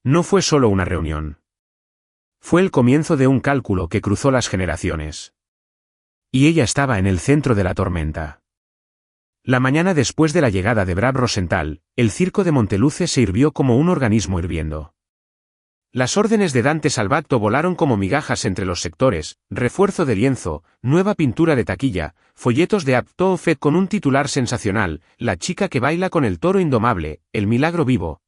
No fue solo una reunión. Fue el comienzo de un cálculo que cruzó las generaciones. Y ella estaba en el centro de la tormenta. La mañana después de la llegada de Brad Rosenthal, el circo de Monteluce se hirvió como un organismo hirviendo. Las órdenes de Dante Salvatto volaron como migajas entre los sectores, refuerzo de lienzo, nueva pintura de taquilla, folletos de Aptoofed con un titular sensacional, la chica que baila con el toro indomable, el milagro vivo.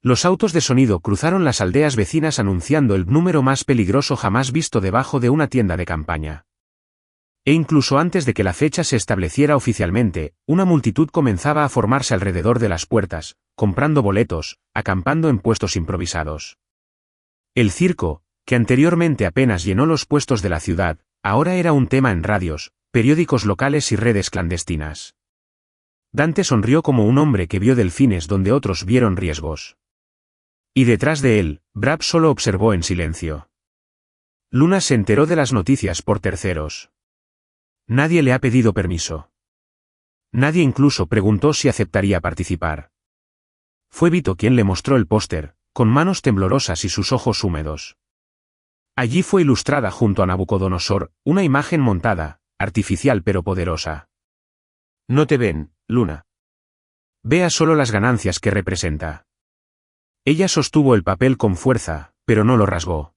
Los autos de sonido cruzaron las aldeas vecinas anunciando el número más peligroso jamás visto debajo de una tienda de campaña. E incluso antes de que la fecha se estableciera oficialmente, una multitud comenzaba a formarse alrededor de las puertas, comprando boletos, acampando en puestos improvisados. El circo, que anteriormente apenas llenó los puestos de la ciudad, ahora era un tema en radios, periódicos locales y redes clandestinas. Dante sonrió como un hombre que vio delfines donde otros vieron riesgos. Y detrás de él, Brad solo observó en silencio. Luna se enteró de las noticias por terceros. Nadie le ha pedido permiso. Nadie incluso preguntó si aceptaría participar. Fue Vito quien le mostró el póster, con manos temblorosas y sus ojos húmedos. Allí fue ilustrada junto a Nabucodonosor, una imagen montada, artificial pero poderosa. No te ven, Luna. Vea solo las ganancias que representa. Ella sostuvo el papel con fuerza, pero no lo rasgó.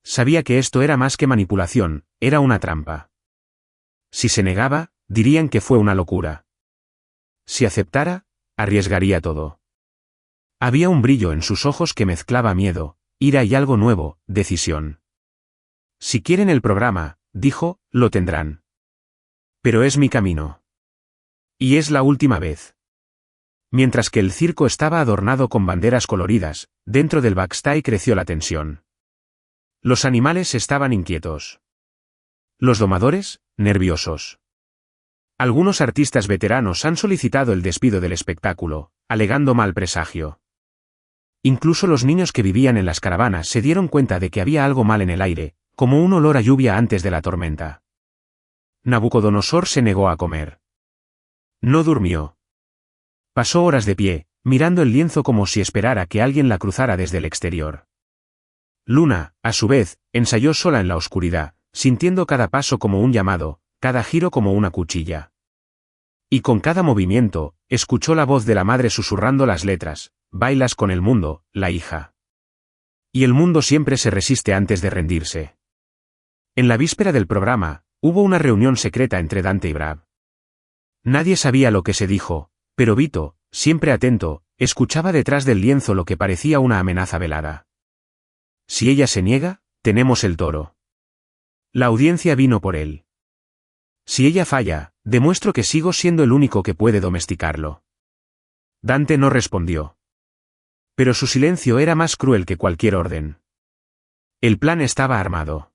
Sabía que esto era más que manipulación, era una trampa. Si se negaba, dirían que fue una locura. Si aceptara, arriesgaría todo. Había un brillo en sus ojos que mezclaba miedo, ira y algo nuevo, decisión. Si quieren el programa, dijo, lo tendrán. Pero es mi camino. Y es la última vez. Mientras que el circo estaba adornado con banderas coloridas, dentro del backstage creció la tensión. Los animales estaban inquietos. Los domadores, nerviosos. Algunos artistas veteranos han solicitado el despido del espectáculo, alegando mal presagio. Incluso los niños que vivían en las caravanas se dieron cuenta de que había algo mal en el aire, como un olor a lluvia antes de la tormenta. Nabucodonosor se negó a comer. No durmió. Pasó horas de pie, mirando el lienzo como si esperara que alguien la cruzara desde el exterior. Luna, a su vez, ensayó sola en la oscuridad, sintiendo cada paso como un llamado, cada giro como una cuchilla. Y con cada movimiento, escuchó la voz de la madre susurrando las letras, bailas con el mundo, la hija. Y el mundo siempre se resiste antes de rendirse. En la víspera del programa, hubo una reunión secreta entre Dante y Brad. Nadie sabía lo que se dijo, pero Vito, siempre atento, escuchaba detrás del lienzo lo que parecía una amenaza velada. Si ella se niega, tenemos el toro. La audiencia vino por él. Si ella falla, demuestro que sigo siendo el único que puede domesticarlo. Dante no respondió. Pero su silencio era más cruel que cualquier orden. El plan estaba armado.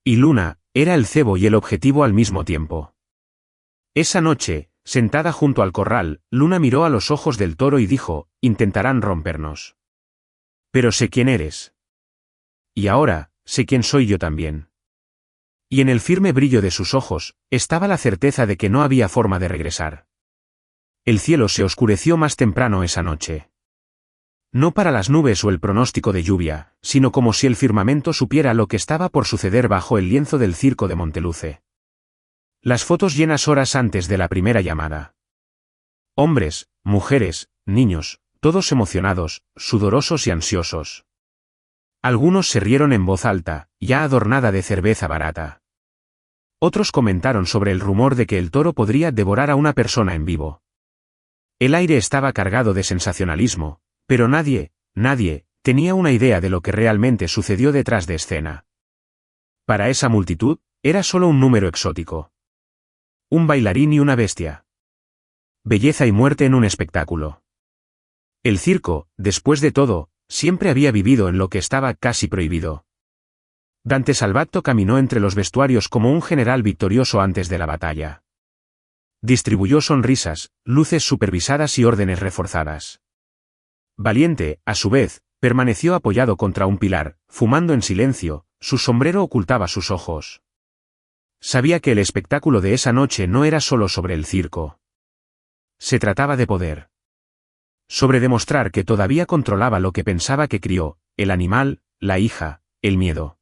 Y Luna, era el cebo y el objetivo al mismo tiempo. Esa noche, sentada junto al corral, Luna miró a los ojos del toro y dijo, intentarán rompernos. Pero sé quién eres. Y ahora, sé quién soy yo también. Y en el firme brillo de sus ojos, estaba la certeza de que no había forma de regresar. El cielo se oscureció más temprano esa noche. No para las nubes o el pronóstico de lluvia, sino como si el firmamento supiera lo que estaba por suceder bajo el lienzo del circo de Monteluce. Las fotos llenas horas antes de la primera llamada. Hombres, mujeres, niños, todos emocionados, sudorosos y ansiosos. Algunos se rieron en voz alta, ya adornada de cerveza barata. Otros comentaron sobre el rumor de que el toro podría devorar a una persona en vivo. El aire estaba cargado de sensacionalismo, pero nadie tenía una idea de lo que realmente sucedió detrás de escena. Para esa multitud, era solo un número exótico. Un bailarín y una bestia. Belleza y muerte en un espectáculo. El circo, después de todo, siempre había vivido en lo que estaba casi prohibido. Dante Salvatto caminó entre los vestuarios como un general victorioso antes de la batalla. Distribuyó sonrisas, luces supervisadas y órdenes reforzadas. Valiente, a su vez, permaneció apoyado contra un pilar, fumando en silencio, su sombrero ocultaba sus ojos. Sabía que el espectáculo de esa noche no era solo sobre el circo. Se trataba de poder. Sobre demostrar que todavía controlaba lo que pensaba que crió, el animal, la hija, el miedo.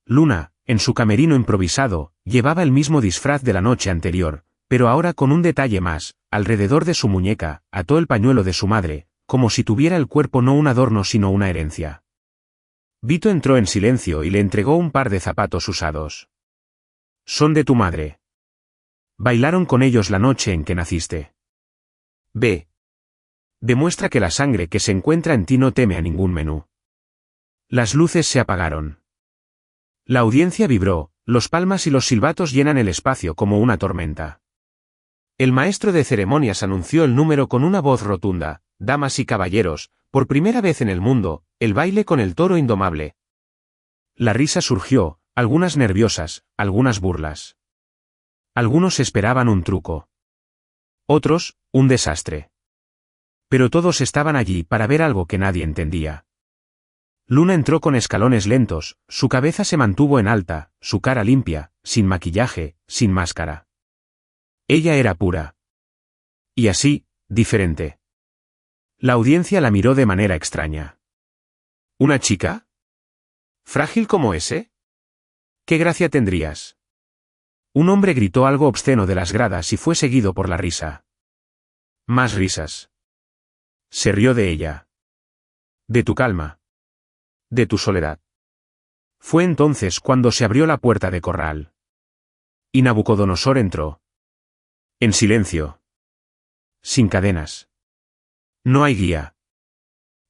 Luna, en su camerino improvisado, llevaba el mismo disfraz de la noche anterior, pero ahora con un detalle más, alrededor de su muñeca, ató el pañuelo de su madre, como si tuviera el cuerpo no un adorno sino una herencia. Vito entró en silencio y le entregó un par de zapatos usados. Son de tu madre. Bailaron con ellos la noche en que naciste. Ve. Demuestra que la sangre que se encuentra en ti no teme a ningún menú. Las luces se apagaron. La audiencia vibró, los palmas y los silbatos llenan el espacio como una tormenta. El maestro de ceremonias anunció el número con una voz rotunda: damas y caballeros, por primera vez en el mundo, el baile con el toro indomable. La risa surgió, algunas nerviosas, algunas burlas. Algunos esperaban un truco. Otros, un desastre. Pero todos estaban allí para ver algo que nadie entendía. Luna entró con escalones lentos, su cabeza se mantuvo en alta, su cara limpia, sin maquillaje, sin máscara. Ella era pura. Y así, diferente. La audiencia la miró de manera extraña. ¿Una chica? ¿Frágil como ese? ¿Qué gracia tendrías? Un hombre gritó algo obsceno de las gradas y fue seguido por la risa. Más risas. Se rió de ella. De tu calma. De tu soledad. Fue entonces cuando se abrió la puerta de corral. Y Nabucodonosor entró. En silencio. Sin cadenas. No hay guía.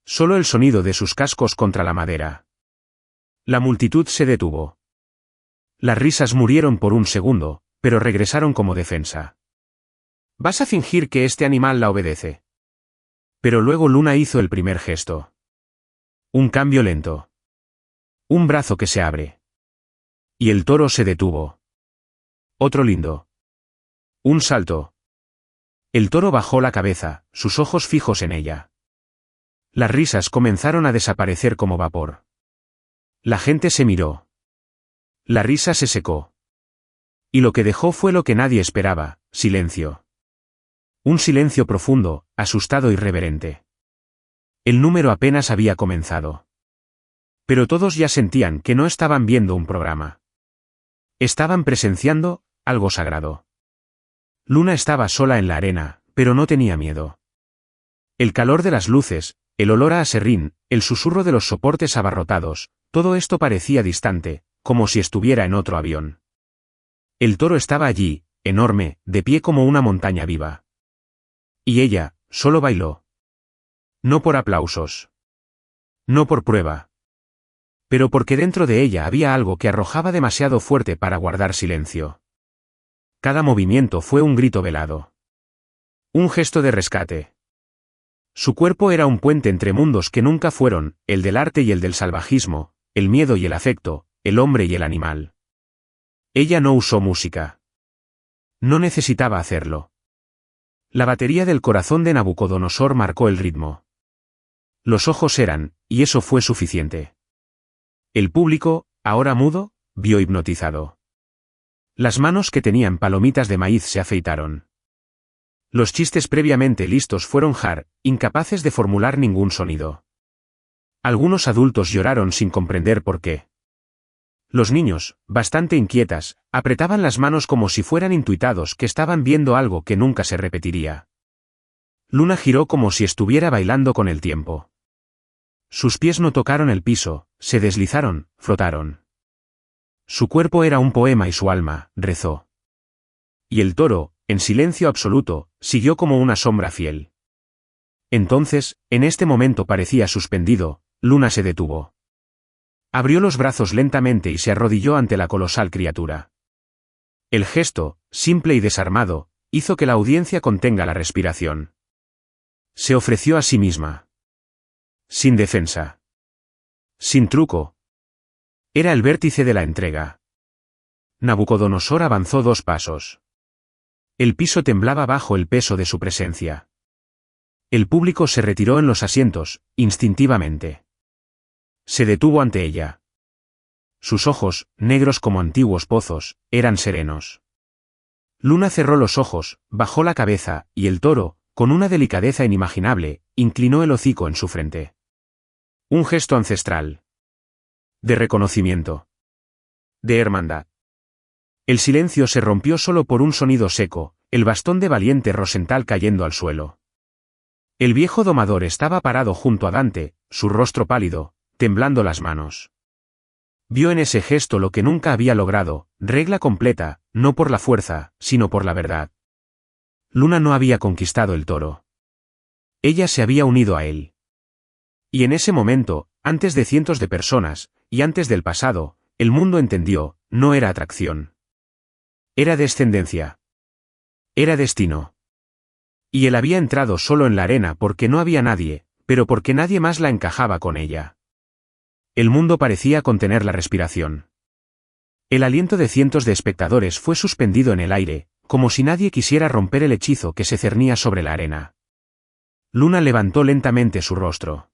Solo el sonido de sus cascos contra la madera. La multitud se detuvo. Las risas murieron por un segundo, pero regresaron como defensa. ¿Vas a fingir que este animal la obedece? Pero luego Luna hizo el primer gesto. Un cambio lento. Un brazo que se abre. Y el toro se detuvo. Otro lindo. Un salto. El toro bajó la cabeza, sus ojos fijos en ella. Las risas comenzaron a desaparecer como vapor. La gente se miró. La risa se secó. Y lo que dejó fue lo que nadie esperaba: silencio. Un silencio profundo, asustado y reverente. El número apenas había comenzado. Pero todos ya sentían que no estaban viendo un programa. Estaban presenciando algo sagrado. Luna estaba sola en la arena, pero no tenía miedo. El calor de las luces, el olor a aserrín, el susurro de los soportes abarrotados, todo esto parecía distante, como si estuviera en otro avión. El toro estaba allí, enorme, de pie como una montaña viva. Y ella, solo bailó. No por aplausos. No por prueba. Pero porque dentro de ella había algo que arrojaba demasiado fuerte para guardar silencio. Cada movimiento fue un grito velado. Un gesto de rescate. Su cuerpo era un puente entre mundos que nunca fueron, el del arte y el del salvajismo, el miedo y el afecto, el hombre y el animal. Ella no usó música. No necesitaba hacerlo. La batería del corazón de Nabucodonosor marcó el ritmo. Los ojos eran, y eso fue suficiente. El público, ahora mudo, vio hipnotizado. Las manos que tenían palomitas de maíz se afeitaron. Los chistes previamente listos fueron incapaces de formular ningún sonido. Algunos adultos lloraron sin comprender por qué. Los niños, bastante inquietas, apretaban las manos como si fueran intuitados que estaban viendo algo que nunca se repetiría. Luna giró como si estuviera bailando con el tiempo. Sus pies no tocaron el piso, se deslizaron, frotaron. Su cuerpo era un poema y su alma, rezó. Y el toro, en silencio absoluto, siguió como una sombra fiel. Entonces, en este momento parecía suspendido, Luna se detuvo. Abrió los brazos lentamente y se arrodilló ante la colosal criatura. El gesto, simple y desarmado, hizo que la audiencia contenga la respiración. Se ofreció a sí misma. Sin defensa. Sin truco. Era el vértice de la entrega. Nabucodonosor avanzó 2 pasos. El piso temblaba bajo el peso de su presencia. El público se retiró en los asientos, instintivamente. Se detuvo ante ella. Sus ojos, negros como antiguos pozos, eran serenos. Luna cerró los ojos, bajó la cabeza, y el toro, con una delicadeza inimaginable, inclinó el hocico en su frente. Un gesto ancestral. De reconocimiento. De hermandad. El silencio se rompió solo por un sonido seco, el bastón de valiente Rosenthal cayendo al suelo. El viejo domador estaba parado junto a Dante, su rostro pálido, temblando las manos. Vio en ese gesto lo que nunca había logrado, regla completa, no por la fuerza, sino por la verdad. Luna no había conquistado el toro. Ella se había unido a él. Y en ese momento, antes de cientos de personas, y antes del pasado, el mundo entendió, no era atracción. Era descendencia. Era destino. Y él había entrado solo en la arena porque no había nadie, pero porque nadie más la encajaba con ella. El mundo parecía contener la respiración. El aliento de cientos de espectadores fue suspendido en el aire, como si nadie quisiera romper el hechizo que se cernía sobre la arena. Luna levantó lentamente su rostro.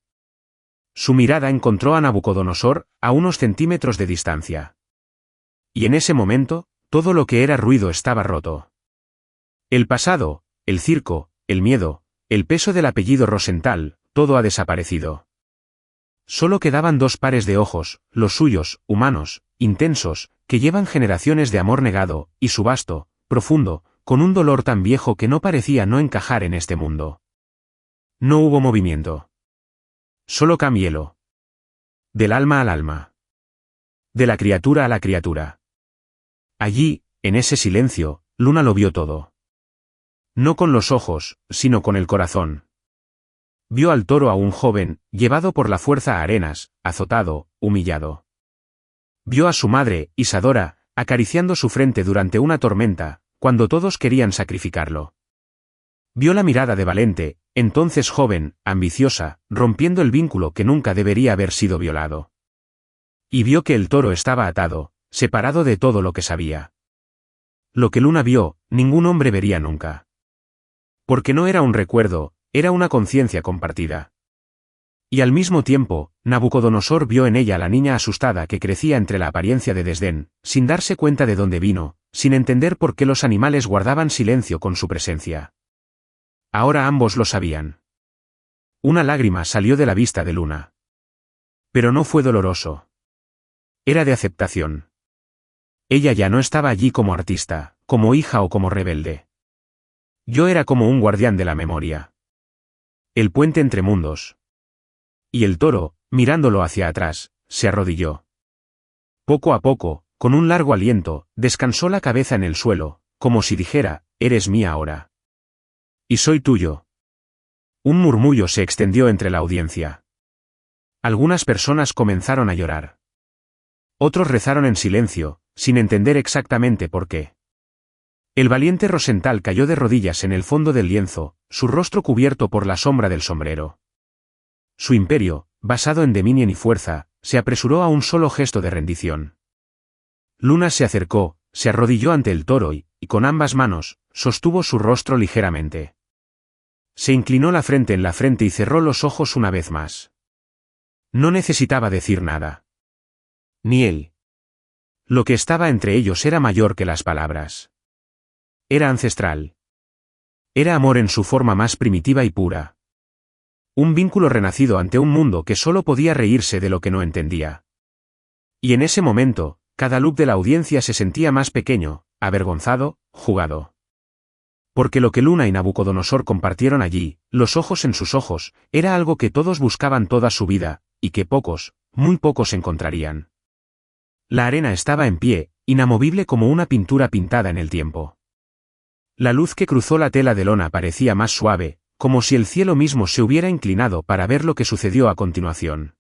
Su mirada encontró a Nabucodonosor, a unos centímetros de distancia. Y en ese momento, todo lo que era ruido estaba roto. El pasado, el circo, el miedo, el peso del apellido Rosenthal, todo ha desaparecido. Solo quedaban 2 pares de ojos, los suyos, humanos, intensos, que llevan generaciones de amor negado, y su vasto, profundo, con un dolor tan viejo que no parecía no encajar en este mundo. No hubo movimiento. Solo hielo. Del alma al alma. De la criatura a la criatura. Allí, en ese silencio, Luna lo vio todo. No con los ojos, sino con el corazón. Vio al toro a un joven, llevado por la fuerza a arenas, azotado, humillado. Vio a su madre, Isadora, acariciando su frente durante una tormenta, cuando todos querían sacrificarlo. Vio la mirada de Valente, entonces joven, ambiciosa, rompiendo el vínculo que nunca debería haber sido violado. Y vio que el toro estaba atado, separado de todo lo que sabía. Lo que Luna vio, ningún hombre vería nunca. Porque no era un recuerdo, era una conciencia compartida. Y al mismo tiempo, Nabucodonosor vio en ella a la niña asustada que crecía entre la apariencia de desdén, sin darse cuenta de dónde vino, sin entender por qué los animales guardaban silencio con su presencia. Ahora ambos lo sabían. Una lágrima salió de la vista de Luna. Pero no fue doloroso. Era de aceptación. Ella ya no estaba allí como artista, como hija o como rebelde. Yo era como un guardián de la memoria. El puente entre mundos. Y el toro, mirándolo hacia atrás, se arrodilló. Poco a poco, con un largo aliento, descansó la cabeza en el suelo, como si dijera, eres mía ahora. Y soy tuyo. Un murmullo se extendió entre la audiencia. Algunas personas comenzaron a llorar. Otros rezaron en silencio, sin entender exactamente por qué. El valiente Rosenthal cayó de rodillas en el fondo del lienzo, su rostro cubierto por la sombra del sombrero. Su imperio, basado en dominio y fuerza, se apresuró a un solo gesto de rendición. Luna se acercó, se arrodilló ante el toro y, con ambas manos, sostuvo su rostro ligeramente. Se inclinó la frente en la frente y cerró los ojos una vez más. No necesitaba decir nada. Ni él. Lo que estaba entre ellos era mayor que las palabras. Era ancestral. Era amor en su forma más primitiva y pura. Un vínculo renacido ante un mundo que solo podía reírse de lo que no entendía. Y en ese momento, cada loop de la audiencia se sentía más pequeño, avergonzado, jugado. Porque lo que Luna y Nabucodonosor compartieron allí, los ojos en sus ojos, era algo que todos buscaban toda su vida, y que pocos, muy pocos encontrarían. La arena estaba en pie, inamovible como una pintura pintada en el tiempo. La luz que cruzó la tela de lona parecía más suave, como si el cielo mismo se hubiera inclinado para ver lo que sucedió a continuación.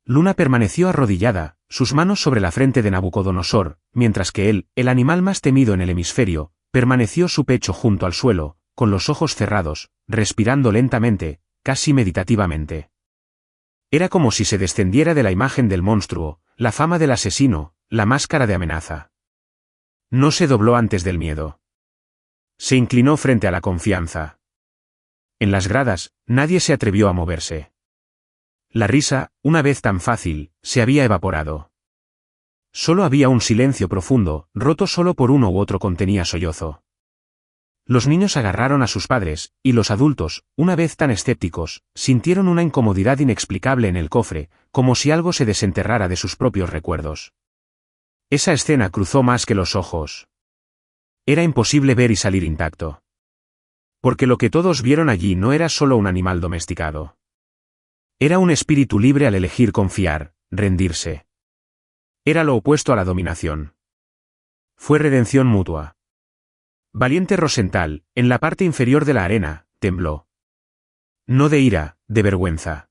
Luna permaneció arrodillada, sus manos sobre la frente de Nabucodonosor, mientras que él, el animal más temido en el hemisferio, permaneció su pecho junto al suelo, con los ojos cerrados, respirando lentamente, casi meditativamente. Era como si se descendiera de la imagen del monstruo, la fama del asesino, la máscara de amenaza. No se dobló antes del miedo. Se inclinó frente a la confianza. En las gradas, nadie se atrevió a moverse. La risa, una vez tan fácil, se había evaporado. Solo había un silencio profundo, roto solo por uno u otro contenía sollozo. Los niños agarraron a sus padres, y los adultos, una vez tan escépticos, sintieron una incomodidad inexplicable en el cofre, como si algo se desenterrara de sus propios recuerdos. Esa escena cruzó más que los ojos. Era imposible ver y salir intacto. Porque lo que todos vieron allí no era solo un animal domesticado. Era un espíritu libre al elegir confiar, rendirse. Era lo opuesto a la dominación. Fue redención mutua. Valiente Rosenthal, en la parte inferior de la arena, tembló. No de ira, de vergüenza.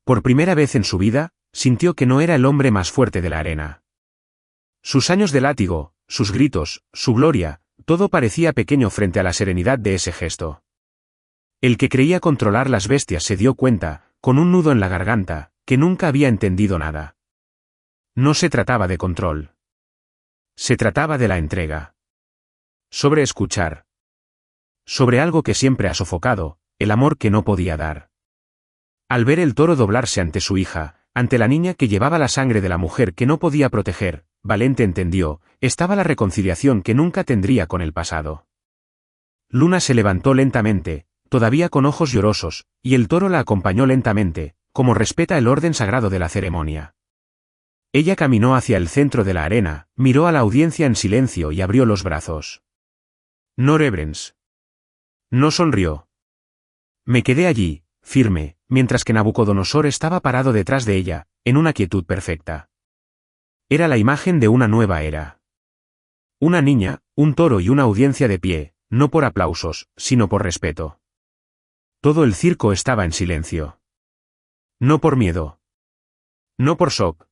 Por primera vez en su vida, sintió que no era el hombre más fuerte de la arena. Sus años de látigo, sus gritos, su gloria, todo parecía pequeño frente a la serenidad de ese gesto. El que creía controlar las bestias se dio cuenta, con un nudo en la garganta, que nunca había entendido nada. No se trataba de control. Se trataba de la entrega. Sobre escuchar. Sobre algo que siempre ha sofocado, el amor que no podía dar. Al ver el toro doblarse ante su hija, ante la niña que llevaba la sangre de la mujer que no podía proteger, Valente entendió, estaba la reconciliación que nunca tendría con el pasado. Luna se levantó lentamente, todavía con ojos llorosos, y el toro la acompañó lentamente, como respeta el orden sagrado de la ceremonia. Ella caminó hacia el centro de la arena, miró a la audiencia en silencio y abrió los brazos. No reverence. No sonrió. Me quedé allí, firme, mientras que Nabucodonosor estaba parado detrás de ella, en una quietud perfecta. Era la imagen de una nueva era. Una niña, un toro y una audiencia de pie, no por aplausos, sino por respeto. Todo el circo estaba en silencio. No por miedo. No por shock.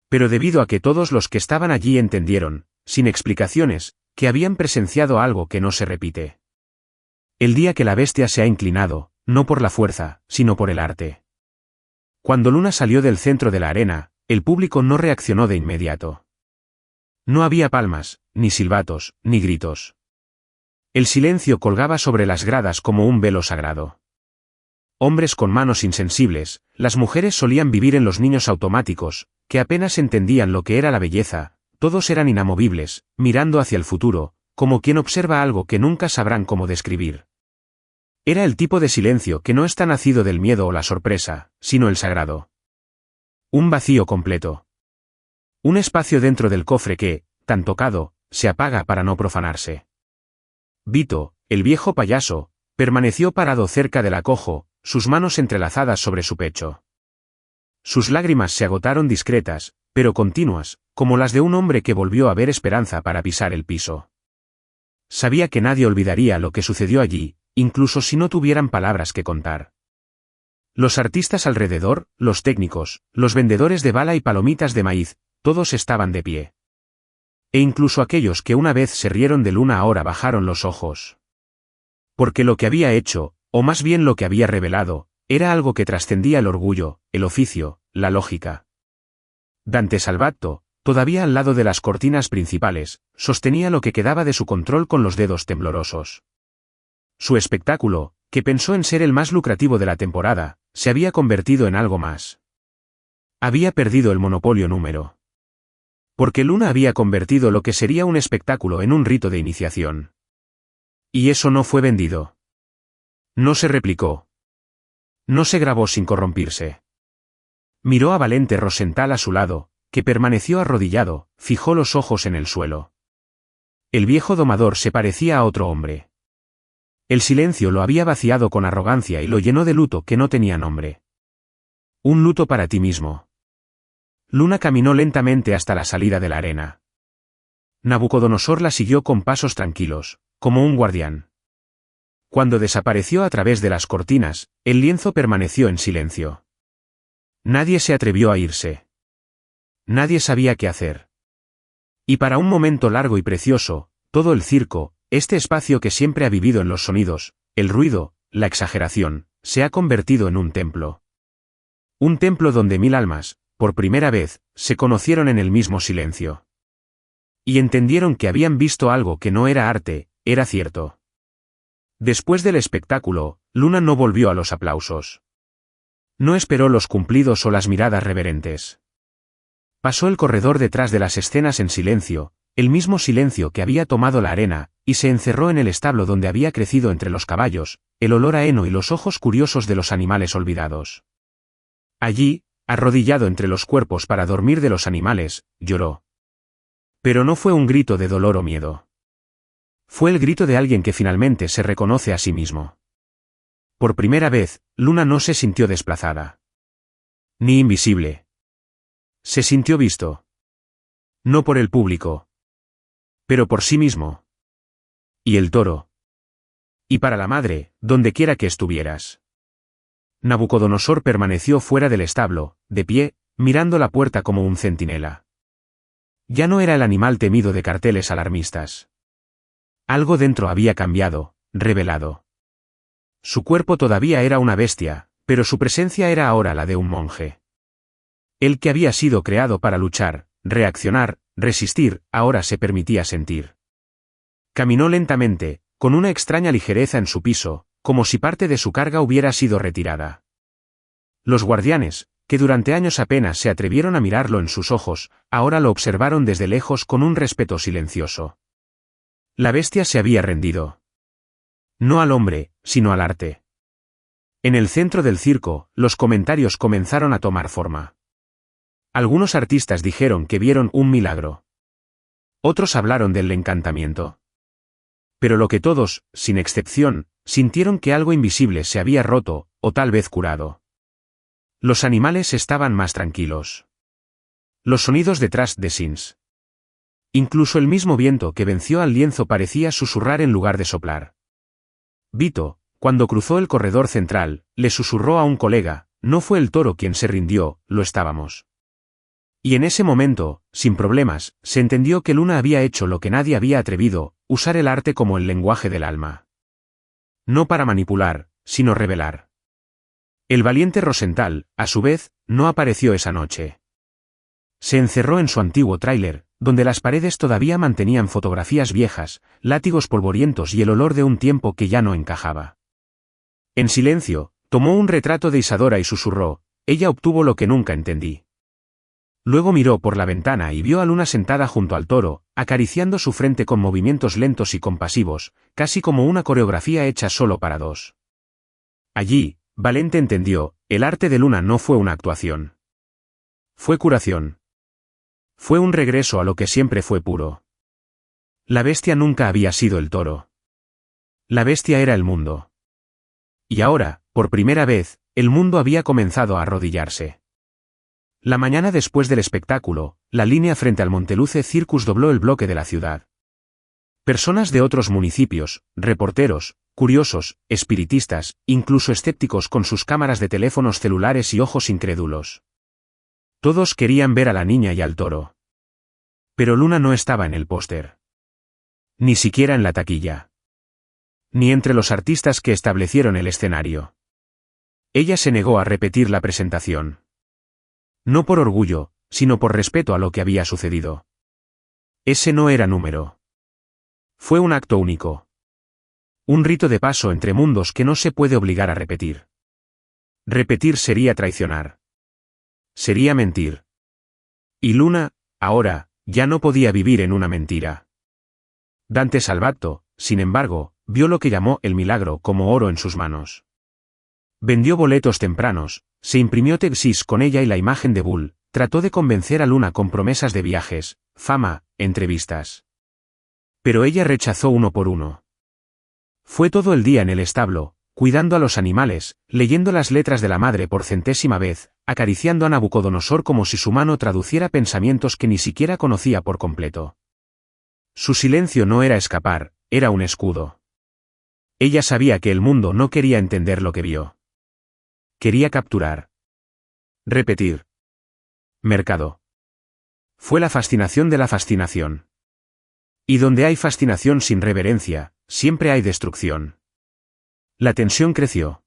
Pero debido a que todos los que estaban allí entendieron, sin explicaciones, que habían presenciado algo que no se repite. El día que la bestia se ha inclinado, no por la fuerza, sino por el arte. Cuando Luna salió del centro de la arena, el público no reaccionó de inmediato. No había palmas, ni silbatos, ni gritos. El silencio colgaba sobre las gradas como un velo sagrado. Hombres con manos insensibles, las mujeres solían vivir en los niños automáticos, que apenas entendían lo que era la belleza, todos eran inamovibles, mirando hacia el futuro, como quien observa algo que nunca sabrán cómo describir. Era el tipo de silencio que no está nacido del miedo o la sorpresa, sino el sagrado. Un vacío completo. Un espacio dentro del cofre que, tan tocado, se apaga para no profanarse. Vito, el viejo payaso, permaneció parado cerca del acojo, sus manos entrelazadas sobre su pecho. Sus lágrimas se agotaron discretas, pero continuas, como las de un hombre que volvió a ver esperanza para pisar el piso. Sabía que nadie olvidaría lo que sucedió allí, incluso si no tuvieran palabras que contar. Los artistas alrededor, los técnicos, los vendedores de bala y palomitas de maíz, todos estaban de pie. E incluso aquellos que una vez se rieron de Luna ahora bajaron los ojos. Porque lo que había hecho, o más bien lo que había revelado, era algo que trascendía el orgullo, el oficio, la lógica. Dante Salvatto, todavía al lado de las cortinas principales, sostenía lo que quedaba de su control con los dedos temblorosos. Su espectáculo, que pensó en ser el más lucrativo de la temporada, se había convertido en algo más. Había perdido el monopolio número. Porque Luna había convertido lo que sería un espectáculo en un rito de iniciación. Y eso no fue vendido. No se replicó. No se grabó sin corrompirse. Miró a Valente Rosenthal a su lado, que permaneció arrodillado, fijó los ojos en el suelo. El viejo domador se parecía a otro hombre. El silencio lo había vaciado con arrogancia y lo llenó de luto que no tenía nombre. Un luto para ti mismo. Luna caminó lentamente hasta la salida de la arena. Nabucodonosor la siguió con pasos tranquilos, como un guardián. Cuando desapareció a través de las cortinas, el lienzo permaneció en silencio. Nadie se atrevió a irse. Nadie sabía qué hacer. Y para un momento largo y precioso, todo el circo, este espacio que siempre ha vivido en los sonidos, el ruido, la exageración, se ha convertido en un templo. Un templo donde 1000 almas, por primera vez, se conocieron en el mismo silencio. Y entendieron que habían visto algo que no era arte, era cierto. Después del espectáculo, Luna no volvió a los aplausos. No esperó los cumplidos o las miradas reverentes. Pasó el corredor detrás de las escenas en silencio, el mismo silencio que había tomado la arena, y se encerró en el establo donde había crecido entre los caballos, el olor a heno y los ojos curiosos de los animales olvidados. Allí, arrodillado entre los cuerpos para dormir de los animales, lloró. Pero no fue un grito de dolor o miedo. Fue el grito de alguien que finalmente se reconoce a sí mismo. Por primera vez, Luna no se sintió desplazada. Ni invisible. Se sintió visto. No por el público. Pero por sí mismo. Y el toro. Y para la madre, donde quiera que estuvieras. Nabucodonosor permaneció fuera del establo, de pie, mirando la puerta como un centinela. Ya no era el animal temido de carteles alarmistas. Algo dentro había cambiado, revelado. Su cuerpo todavía era una bestia, pero su presencia era ahora la de un monje. El que había sido creado para luchar, reaccionar, resistir, ahora se permitía sentir. Caminó lentamente, con una extraña ligereza en su piso, como si parte de su carga hubiera sido retirada. Los guardianes, que durante años apenas se atrevieron a mirarlo en sus ojos, ahora lo observaron desde lejos con un respeto silencioso. La bestia se había rendido. No al hombre, sino al arte. En el centro del circo, los comentarios comenzaron a tomar forma. Algunos artistas dijeron que vieron un milagro. Otros hablaron del encantamiento. Pero lo que todos, sin excepción, sintieron que algo invisible se había roto, o tal vez curado. Los animales estaban más tranquilos. Los sonidos detrás de Sins. Incluso el mismo viento que venció al lienzo parecía susurrar en lugar de soplar. Vito, cuando cruzó el corredor central, le susurró a un colega, no fue el toro quien se rindió, lo estábamos. Y en ese momento, sin problemas, se entendió que Luna había hecho lo que nadie había atrevido, usar el arte como el lenguaje del alma. No para manipular, sino revelar. El valiente Rosenthal, a su vez, no apareció esa noche. Se encerró en su antiguo tráiler, donde las paredes todavía mantenían fotografías viejas, látigos polvorientos y el olor de un tiempo que ya no encajaba. En silencio, tomó un retrato de Isadora y susurró, ella obtuvo lo que nunca entendí. Luego miró por la ventana y vio a Luna sentada junto al toro, acariciando su frente con movimientos lentos y compasivos, casi como una coreografía hecha solo para dos. Allí, Valente entendió, el arte de Luna no fue una actuación. Fue curación. Fue un regreso a lo que siempre fue puro. La bestia nunca había sido el toro. La bestia era el mundo. Y ahora, por primera vez, el mundo había comenzado a arrodillarse. La mañana después del espectáculo, la línea frente al Monteluce Circus dobló el bloque de la ciudad. Personas de otros municipios, reporteros, curiosos, espiritistas, incluso escépticos con sus cámaras de teléfonos celulares y ojos incrédulos. Todos querían ver a la niña y al toro. Pero Luna no estaba en el póster. Ni siquiera en la taquilla. Ni entre los artistas que establecieron el escenario. Ella se negó a repetir la presentación. No por orgullo, sino por respeto a lo que había sucedido. Ese no era número. Fue un acto único. Un rito de paso entre mundos que no se puede obligar a repetir. Repetir sería traicionar. Sería mentir. Y Luna, ahora, ya no podía vivir en una mentira. Dante Salvatto, sin embargo, vio lo que llamó el milagro como oro en sus manos. Vendió boletos tempranos, se imprimió Texas con ella y la imagen de Bull, trató de convencer a Luna con promesas de viajes, fama, entrevistas. Pero ella rechazó uno por uno. Fue todo el día en el establo, cuidando a los animales, leyendo las letras de la madre por centésima vez, acariciando a Nabucodonosor como si su mano traduciera pensamientos que ni siquiera conocía por completo. Su silencio no era escapar, era un escudo. Ella sabía que el mundo no quería entender lo que vio. Quería capturar. Repetir. Mercado. Fue la fascinación de la fascinación. Y donde hay fascinación sin reverencia, siempre hay destrucción. La tensión creció.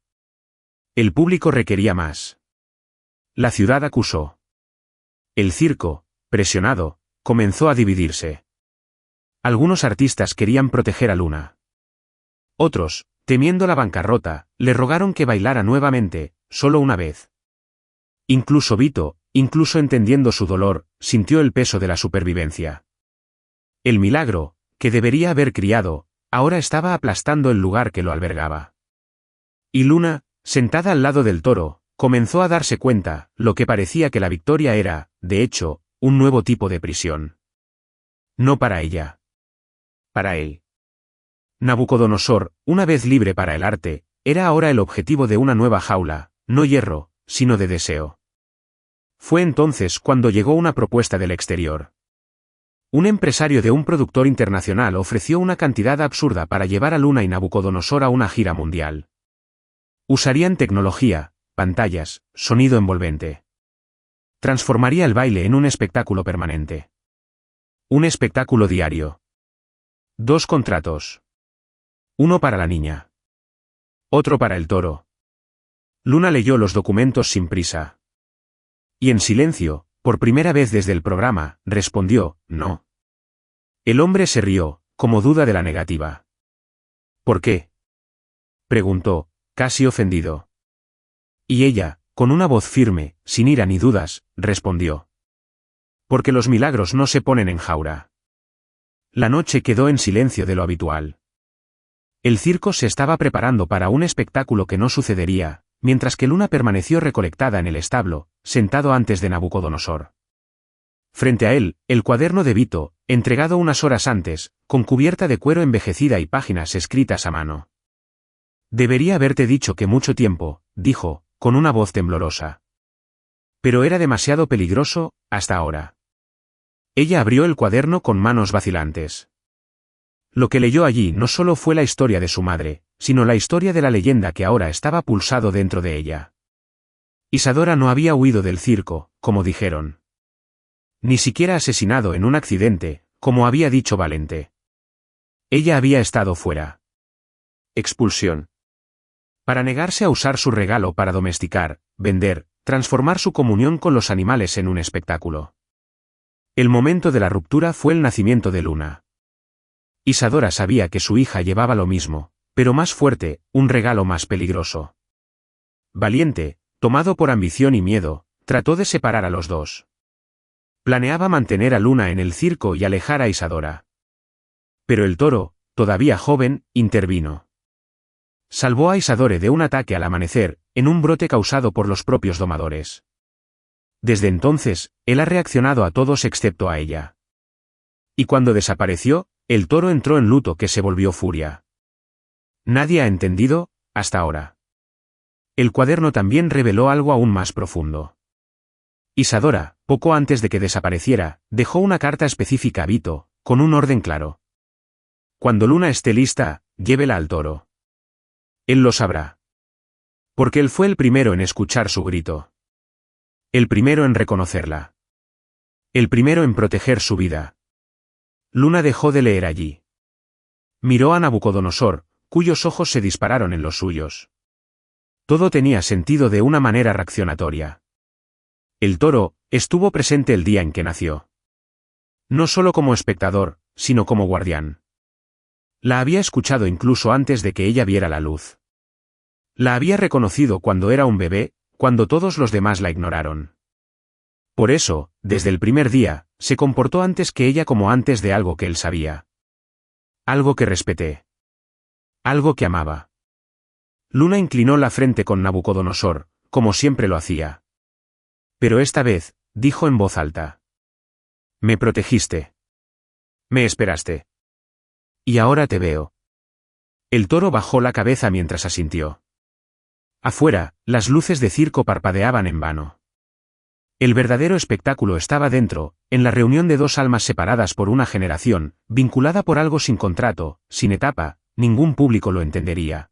El público requería más. La ciudad acusó. El circo, presionado, comenzó a dividirse. Algunos artistas querían proteger a Luna. Otros, temiendo la bancarrota, le rogaron que bailara nuevamente, solo una vez. Incluso Vito, incluso entendiendo su dolor, sintió el peso de la supervivencia. El milagro, que debería haber criado, ahora estaba aplastando el lugar que lo albergaba. Y Luna, sentada al lado del toro, comenzó a darse cuenta, lo que parecía que la victoria era, de hecho, un nuevo tipo de prisión. No para ella. Para él. Nabucodonosor, una vez libre para el arte, era ahora el objetivo de una nueva jaula, no hierro, sino de deseo. Fue entonces cuando llegó una propuesta del exterior. Un empresario de un productor internacional ofreció una cantidad absurda para llevar a Luna y Nabucodonosor a una gira mundial. Usarían tecnología, pantallas, sonido envolvente. Transformaría el baile en un espectáculo permanente. Un espectáculo diario. 2 contratos. Uno para la niña. Otro para el toro. Luna leyó los documentos sin prisa. Y en silencio, por primera vez desde el programa, respondió, no. El hombre se rió, como duda de la negativa. ¿Por qué? Preguntó, casi ofendido. Y ella, con una voz firme, sin ira ni dudas, respondió. Porque los milagros no se ponen en jaula. La noche quedó en silencio de lo habitual. El circo se estaba preparando para un espectáculo que no sucedería, mientras que Luna permaneció recolectada en el establo, sentado antes de Nabucodonosor. Frente a él, el cuaderno de Vito, entregado unas horas antes, con cubierta de cuero envejecida y páginas escritas a mano. Debería haberte dicho que mucho tiempo, dijo, con una voz temblorosa. Pero era demasiado peligroso, hasta ahora. Ella abrió el cuaderno con manos vacilantes. Lo que leyó allí no solo fue la historia de su madre, sino la historia de la leyenda que ahora estaba pulsado dentro de ella. Isadora no había huido del circo, como dijeron. Ni siquiera asesinado en un accidente, como había dicho Valente. Ella había estado fuera. Expulsión. Para negarse a usar su regalo para domesticar, vender, transformar su comunión con los animales en un espectáculo. El momento de la ruptura fue el nacimiento de Luna. Isadora sabía que su hija llevaba lo mismo, pero más fuerte, un regalo más peligroso. Valiente, tomado por ambición y miedo, trató de separar a los dos. Planeaba mantener a Luna en el circo y alejar a Isadora. Pero el toro, todavía joven, intervino. Salvó a Isadora de un ataque al amanecer, en un brote causado por los propios domadores. Desde entonces, él ha reaccionado a todos excepto a ella. Y cuando desapareció, el toro entró en luto que se volvió furia. Nadie ha entendido, hasta ahora. El cuaderno también reveló algo aún más profundo. Isadora, poco antes de que desapareciera, dejó una carta específica a Vito, con un orden claro. Cuando Luna esté lista, llévela al toro. Él lo sabrá. Porque él fue el primero en escuchar su grito. El primero en reconocerla. El primero en proteger su vida. Luna dejó de leer allí. Miró a Nabucodonosor, cuyos ojos se dispararon en los suyos. Todo tenía sentido de una manera reaccionatoria. El toro estuvo presente el día en que nació. No solo como espectador, sino como guardián. La había escuchado incluso antes de que ella viera la luz. La había reconocido cuando era un bebé, cuando todos los demás la ignoraron. Por eso, desde el primer día, se comportó antes que ella como antes de algo que él sabía. Algo que respeté. Algo que amaba. Luna inclinó la frente con Nabucodonosor, como siempre lo hacía. Pero esta vez, dijo en voz alta. Me protegiste. Me esperaste. Y ahora te veo. El toro bajó la cabeza mientras asintió. Afuera, las luces de circo parpadeaban en vano. El verdadero espectáculo estaba dentro, en la reunión de dos almas separadas por una generación, vinculada por algo sin contrato, sin etapa, ningún público lo entendería.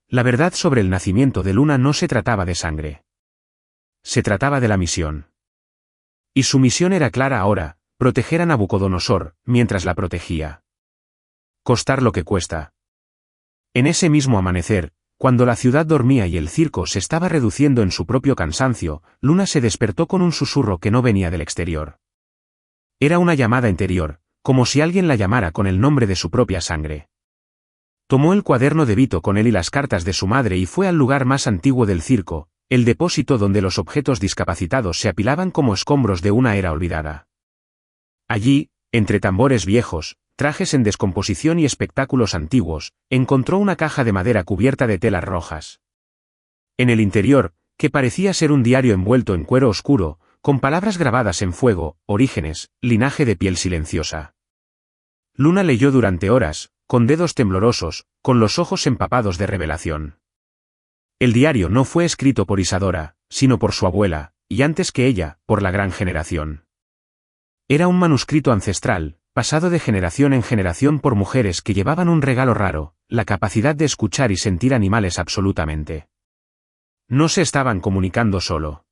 La verdad sobre el nacimiento de Luna no se trataba de sangre. Se trataba de la misión. Y su misión era clara ahora, proteger a Nabucodonosor, mientras la protegía. Costar lo que cuesta. En ese mismo amanecer, cuando la ciudad dormía y el circo se estaba reduciendo en su propio cansancio, Luna se despertó con un susurro que no venía del exterior. Era una llamada interior, como si alguien la llamara con el nombre de su propia sangre. Tomó el cuaderno de Vito con él y las cartas de su madre y fue al lugar más antiguo del circo, el depósito donde los objetos discapacitados se apilaban como escombros de una era olvidada. Allí, entre tambores viejos, trajes en descomposición y espectáculos antiguos, encontró una caja de madera cubierta de telas rojas. En el interior, que parecía ser un diario envuelto en cuero oscuro, con palabras grabadas en fuego, orígenes, linaje de piel silenciosa. Luna leyó durante horas, con dedos temblorosos, con los ojos empapados de revelación. El diario no fue escrito por Isadora, sino por su abuela, y antes que ella, por la gran generación. Era un manuscrito ancestral, pasado de generación en generación por mujeres que llevaban un regalo raro, la capacidad de escuchar y sentir animales absolutamente. No se estaban comunicando solo.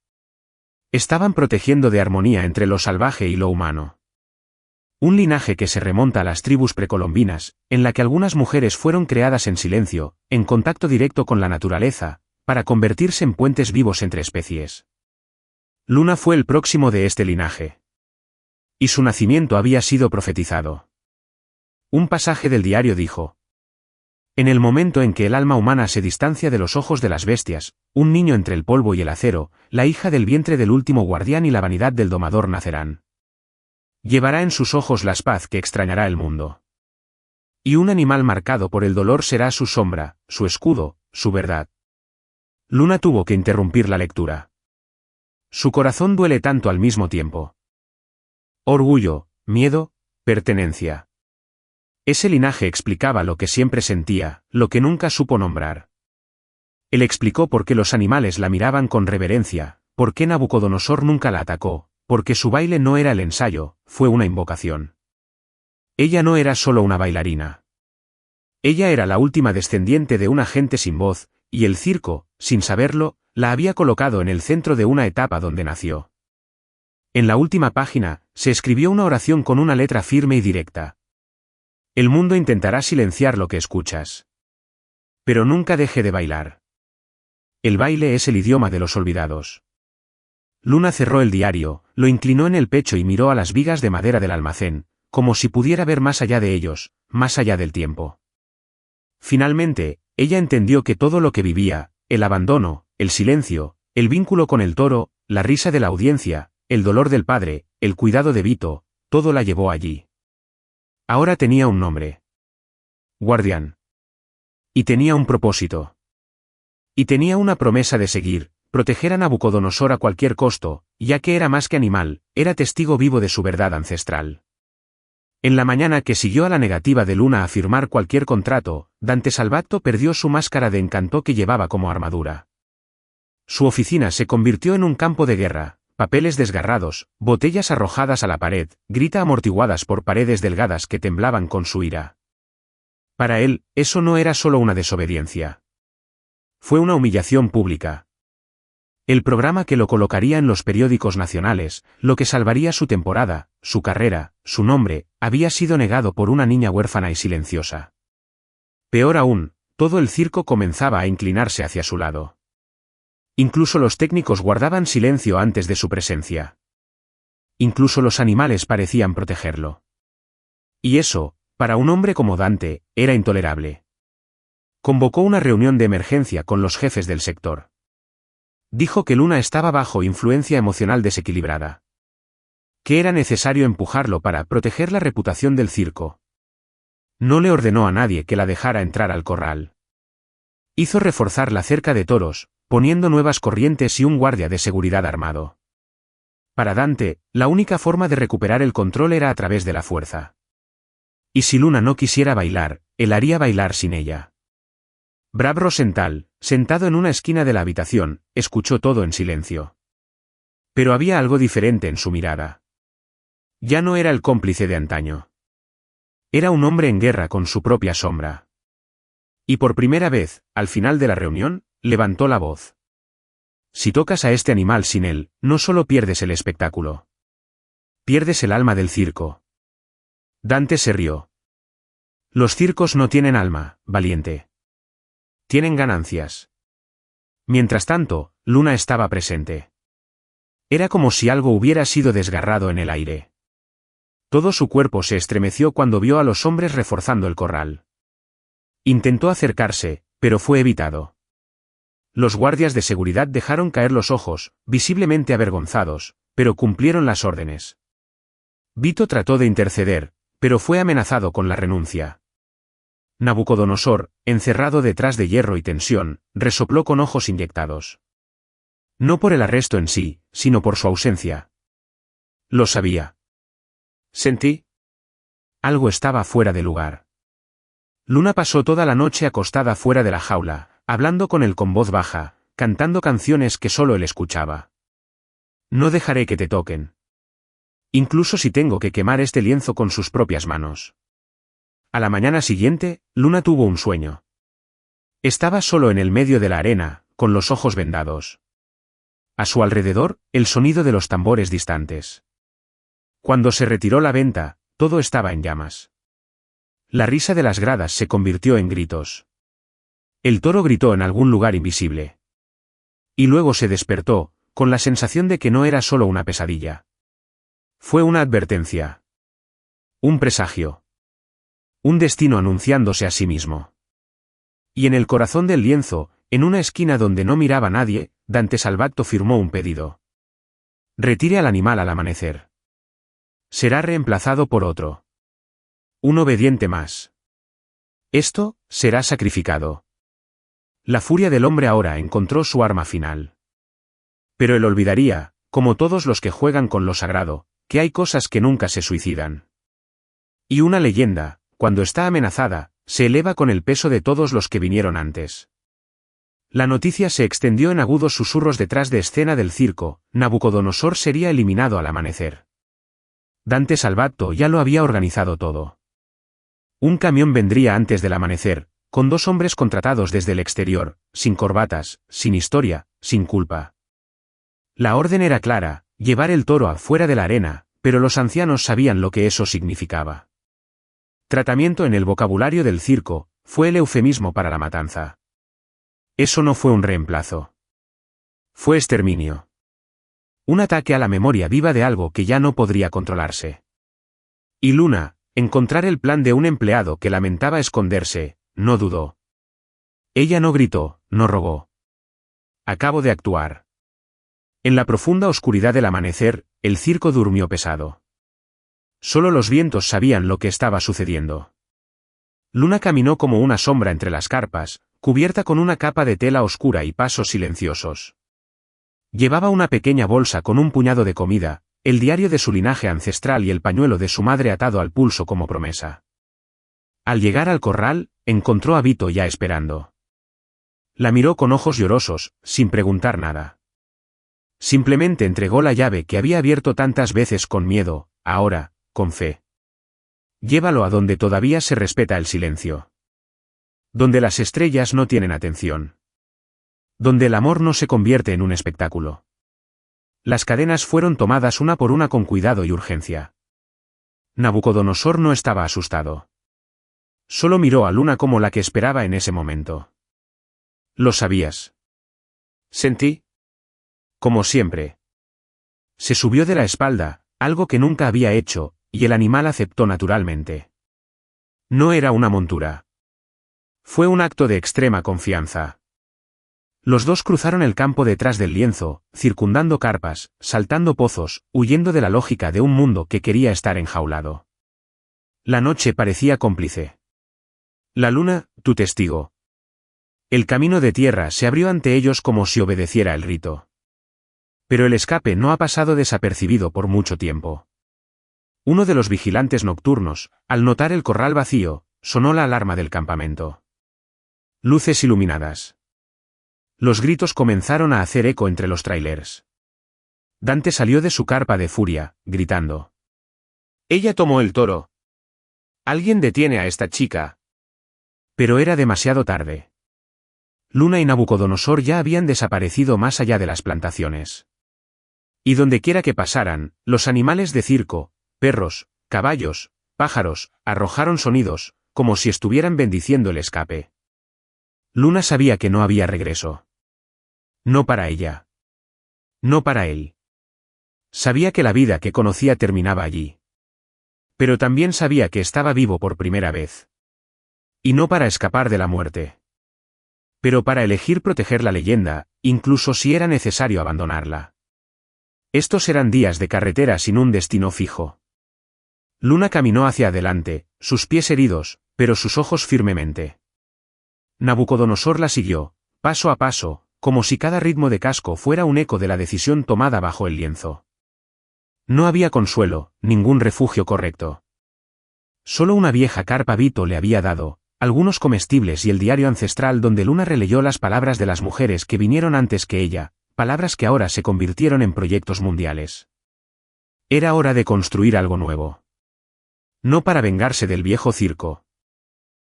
Estaban protegiendo de armonía entre lo salvaje y lo humano. Un linaje que se remonta a las tribus precolombinas, en la que algunas mujeres fueron creadas en silencio, en contacto directo con la naturaleza, para convertirse en puentes vivos entre especies. Luna fue el próximo de este linaje. Y su nacimiento había sido profetizado. Un pasaje del diario dijo: en el momento en que el alma humana se distancia de los ojos de las bestias, un niño entre el polvo y el acero, la hija del vientre del último guardián y la vanidad del domador nacerán. Llevará en sus ojos la paz que extrañará el mundo. Y un animal marcado por el dolor será su sombra, su escudo, su verdad. Luna tuvo que interrumpir la lectura. Su corazón duele tanto al mismo tiempo. Orgullo, miedo, pertenencia. Ese linaje explicaba lo que siempre sentía, lo que nunca supo nombrar. Él explicó por qué los animales la miraban con reverencia, por qué Nabucodonosor nunca la atacó, porque su baile no era el ensayo, fue una invocación. Ella no era solo una bailarina. Ella era la última descendiente de una gente sin voz, y el circo, sin saberlo, la había colocado en el centro de una etapa donde nació. En la última página, se escribió una oración con una letra firme y directa. El mundo intentará silenciar lo que escuchas. Pero nunca deje de bailar. El baile es el idioma de los olvidados. Luna cerró el diario, lo inclinó en el pecho y miró a las vigas de madera del almacén, como si pudiera ver más allá de ellos, más allá del tiempo. Finalmente, ella entendió que todo lo que vivía, el abandono, el silencio, el vínculo con el toro, la risa de la audiencia, el dolor del padre, el cuidado de Vito, todo la llevó allí. Ahora tenía un nombre. Guardián. Y tenía un propósito. Y tenía una promesa de seguir, proteger a Nabucodonosor a cualquier costo, ya que era más que animal, era testigo vivo de su verdad ancestral. En la mañana que siguió a la negativa de Luna a firmar cualquier contrato, Dante Salvatto perdió su máscara de encanto que llevaba como armadura. Su oficina se convirtió en un campo de guerra. Papeles desgarrados, botellas arrojadas a la pared, grita amortiguadas por paredes delgadas que temblaban con su ira. Para él, eso no era solo una desobediencia. Fue una humillación pública. El programa que lo colocaría en los periódicos nacionales, lo que salvaría su temporada, su carrera, su nombre, había sido negado por una niña huérfana y silenciosa. Peor aún, todo el circo comenzaba a inclinarse hacia su lado. Incluso los técnicos guardaban silencio antes de su presencia. Incluso los animales parecían protegerlo. Y eso, para un hombre como Dante, era intolerable. Convocó una reunión de emergencia con los jefes del sector. Dijo que Luna estaba bajo influencia emocional desequilibrada. Que era necesario empujarlo para proteger la reputación del circo. No le ordenó a nadie que la dejara entrar al corral. Hizo reforzar la cerca de toros, poniendo nuevas corrientes y un guardia de seguridad armado. Para Dante, la única forma de recuperar el control era a través de la fuerza. Y si Luna no quisiera bailar, él haría bailar sin ella. Brad Rosenthal, sentado en una esquina de la habitación, escuchó todo en silencio. Pero había algo diferente en su mirada. Ya no era el cómplice de antaño. Era un hombre en guerra con su propia sombra. Y por primera vez, al final de la reunión, levantó la voz. Si tocas a este animal sin él, no solo pierdes el espectáculo. Pierdes el alma del circo. Dante se rió. Los circos no tienen alma, valiente. Tienen ganancias. Mientras tanto, Luna estaba presente. Era como si algo hubiera sido desgarrado en el aire. Todo su cuerpo se estremeció cuando vio a los hombres reforzando el corral. Intentó acercarse, pero fue evitado. Los guardias de seguridad dejaron caer los ojos, visiblemente avergonzados, pero cumplieron las órdenes. Vito trató de interceder, pero fue amenazado con la renuncia. Nabucodonosor, encerrado detrás de hierro y tensión, resopló con ojos inyectados. No por el arresto en sí, sino por su ausencia. Lo sabía. Sentí. Algo estaba fuera de lugar. Luna pasó toda la noche acostada fuera de la jaula, hablando con él con voz baja, cantando canciones que solo él escuchaba. No dejaré que te toquen. Incluso si tengo que quemar este lienzo con sus propias manos. A la mañana siguiente, Luna tuvo un sueño. Estaba solo en el medio de la arena, con los ojos vendados. A su alrededor, el sonido de los tambores distantes. Cuando se retiró la venta, todo estaba en llamas. La risa de las gradas se convirtió en gritos. El toro gritó en algún lugar invisible. Y luego se despertó, con la sensación de que no era solo una pesadilla. Fue una advertencia. Un presagio. Un destino anunciándose a sí mismo. Y en el corazón del lienzo, en una esquina donde no miraba nadie, Dante Salvatto firmó un pedido. Retire al animal al amanecer. Será reemplazado por otro. Un obediente más. Esto, será sacrificado. La furia del hombre ahora encontró su arma final. Pero él olvidaría, como todos los que juegan con lo sagrado, que hay cosas que nunca se suicidan. Y una leyenda, cuando está amenazada, se eleva con el peso de todos los que vinieron antes. La noticia se extendió en agudos susurros detrás de escena del circo: Nabucodonosor sería eliminado al amanecer. Dante Salvatto ya lo había organizado todo. Un camión vendría antes del amanecer, con 2 hombres contratados desde el exterior, sin corbatas, sin historia, sin culpa. La orden era clara: llevar el toro afuera de la arena, pero los ancianos sabían lo que eso significaba. Tratamiento en el vocabulario del circo, fue el eufemismo para la matanza. Eso no fue un reemplazo. Fue exterminio. Un ataque a la memoria viva de algo que ya no podría controlarse. Y Luna, encontrar el plan de un empleado que lamentaba esconderse, no dudó. Ella no gritó, no rogó. Acabo de actuar. En la profunda oscuridad del amanecer, el circo durmió pesado. Solo los vientos sabían lo que estaba sucediendo. Luna caminó como una sombra entre las carpas, cubierta con una capa de tela oscura y pasos silenciosos. Llevaba una pequeña bolsa con un puñado de comida, el diario de su linaje ancestral y el pañuelo de su madre atado al pulso como promesa. Al llegar al corral, encontró a Vito ya esperando. La miró con ojos llorosos, sin preguntar nada. Simplemente entregó la llave que había abierto tantas veces con miedo, ahora, con fe. Llévalo a donde todavía se respeta el silencio. Donde las estrellas no tienen atención. Donde el amor no se convierte en un espectáculo. Las cadenas fueron tomadas una por una con cuidado y urgencia. Nabucodonosor no estaba asustado. Solo miró a Luna como la que esperaba en ese momento. Lo sabías. Sentí. Como siempre. Se subió de la espalda, algo que nunca había hecho, y el animal aceptó naturalmente. No era una montura. Fue un acto de extrema confianza. Los dos cruzaron el campo detrás del lienzo, circundando carpas, saltando pozos, huyendo de la lógica de un mundo que quería estar enjaulado. La noche parecía cómplice. La luna, tu testigo. El camino de tierra se abrió ante ellos como si obedeciera el rito. Pero el escape no ha pasado desapercibido por mucho tiempo. Uno de los vigilantes nocturnos, al notar el corral vacío, sonó la alarma del campamento. Luces iluminadas. Los gritos comenzaron a hacer eco entre los trailers. Dante salió de su carpa de furia, gritando. «Ella tomó el toro. Alguien detiene a esta chica». Pero era demasiado tarde. Luna y Nabucodonosor ya habían desaparecido más allá de las plantaciones. Y dondequiera que pasaran, los animales de circo, perros, caballos, pájaros, arrojaron sonidos, como si estuvieran bendiciendo el escape. Luna sabía que no había regreso. No para ella. No para él. Sabía que la vida que conocía terminaba allí. Pero también sabía que estaba vivo por primera vez. Y no para escapar de la muerte. Pero para elegir proteger la leyenda, incluso si era necesario abandonarla. Estos eran días de carretera sin un destino fijo. Luna caminó hacia adelante, sus pies heridos, pero sus ojos firmemente. Nabucodonosor la siguió, paso a paso, como si cada ritmo de casco fuera un eco de la decisión tomada bajo el lienzo. No había consuelo, ningún refugio correcto. Solo una vieja carpa Vito le había dado, algunos comestibles y el diario ancestral donde Luna releyó las palabras de las mujeres que vinieron antes que ella, palabras que ahora se convirtieron en proyectos mundiales. Era hora de construir algo nuevo. No para vengarse del viejo circo,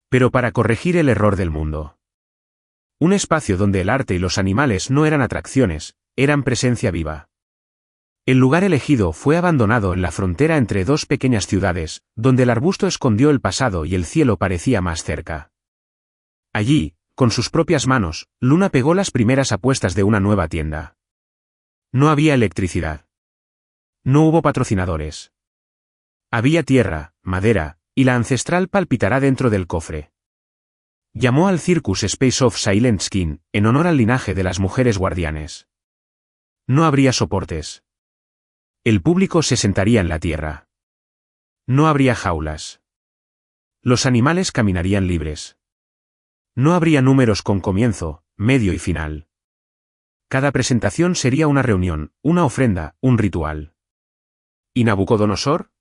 pero para corregir el error del mundo. Un espacio donde el arte y los animales no eran atracciones, eran presencia viva. El lugar elegido fue abandonado en la frontera entre dos pequeñas ciudades, donde el arbusto escondió el pasado y el cielo parecía más cerca. Allí, con sus propias manos, Luna pegó las primeras apuestas de una nueva tienda. No había electricidad. No hubo patrocinadores. Había tierra, madera, y la ancestral palpitará dentro del cofre. Llamó al Circus Space of Silent Skin, en honor al linaje de las mujeres guardianes. No habría soportes. El público se sentaría en la tierra. No habría jaulas. Los animales caminarían libres. No habría números con comienzo, medio y final. Cada presentación sería una reunión, una ofrenda, un ritual. ¿Y Nabucodonosor?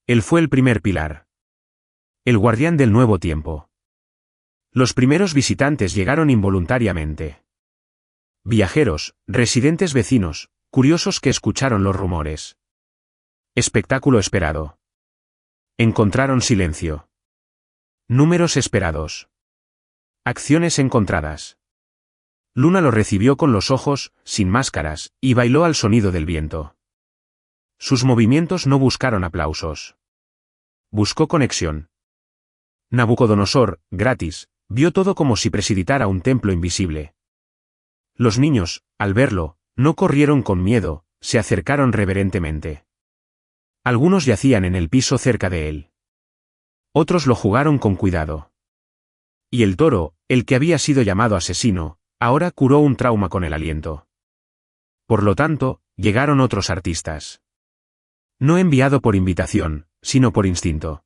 Él fue el primer pilar. El guardián del nuevo tiempo. Los primeros visitantes llegaron involuntariamente. Viajeros, residentes vecinos, curiosos que escucharon los rumores. Espectáculo esperado. Encontraron silencio. Números esperados. Acciones encontradas. Luna lo recibió con los ojos, sin máscaras, y bailó al sonido del viento. Sus movimientos no buscaron aplausos. Buscó conexión. Nabucodonosor, gratis, vio todo como si presiditara un templo invisible. Los niños, al verlo, no corrieron con miedo, se acercaron reverentemente. Algunos yacían en el piso cerca de él. Otros lo jugaron con cuidado. Y el toro, el que había sido llamado asesino, ahora curó un trauma con el aliento. Por lo tanto, llegaron otros artistas. No enviado por invitación, sino por instinto.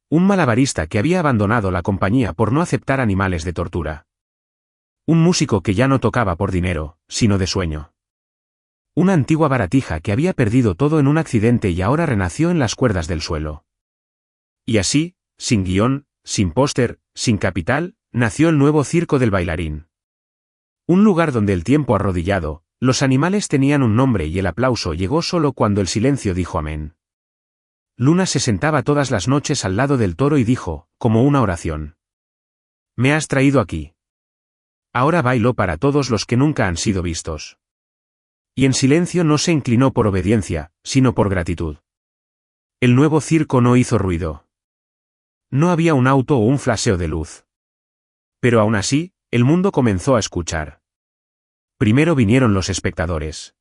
Un malabarista que había abandonado la compañía por no aceptar animales de tortura. Un músico que ya no tocaba por dinero, sino de sueño. Una antigua baratija que había perdido todo en un accidente y ahora renació en las cuerdas del suelo. Y así, sin guión, sin póster, sin capital, nació el nuevo circo del bailarín. Un lugar donde el tiempo arrodillado, los animales tenían un nombre y el aplauso llegó solo cuando el silencio dijo amén. Luna se sentaba todas las noches al lado del toro y dijo, como una oración: «Me has traído aquí. Ahora bailo para todos los que nunca han sido vistos». Y en silencio no se inclinó por obediencia, sino por gratitud. El nuevo circo no hizo ruido. No había un auto o un flaseo de luz. Pero aún así, el mundo comenzó a escuchar. Primero vinieron los espectadores.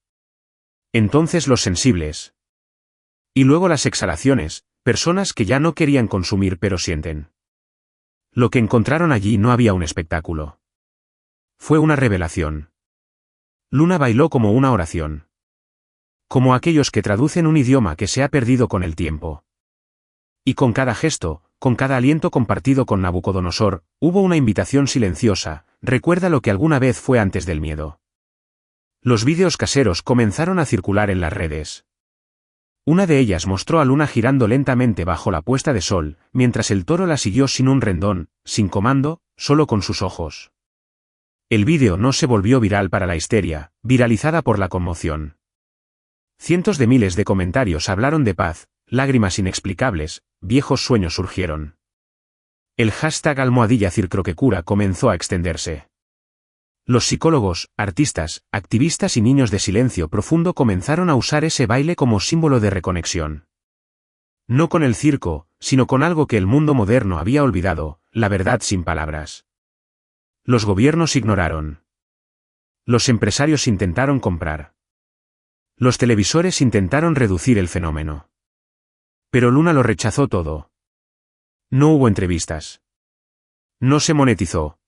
Entonces los sensibles. Y luego las exhalaciones, personas que ya no querían consumir pero sienten. Lo que encontraron allí no había un espectáculo. Fue una revelación. Luna bailó como una oración. Como aquellos que traducen un idioma que se ha perdido con el tiempo. Y con cada gesto, con cada aliento compartido con Nabucodonosor, hubo una invitación silenciosa: recuerda lo que alguna vez fue antes del miedo. Los vídeos caseros comenzaron a circular en las redes. Una de ellas mostró a Luna girando lentamente bajo la puesta de sol, mientras el toro la siguió sin un rendón, sin comando, solo con sus ojos. El vídeo no se volvió viral para la histeria, viralizada por la conmoción. Cientos de miles de comentarios hablaron de paz, lágrimas inexplicables, viejos sueños surgieron. El hashtag #CircroQueCura comenzó a extenderse. Los psicólogos, artistas, activistas y niños de silencio profundo comenzaron a usar ese baile como símbolo de reconexión. No con el circo, sino con algo que el mundo moderno había olvidado: la verdad sin palabras. Los gobiernos ignoraron. Los empresarios intentaron comprar. Los televisores intentaron reducir el fenómeno. Pero Luna lo rechazó todo. No hubo entrevistas. No se monetizó.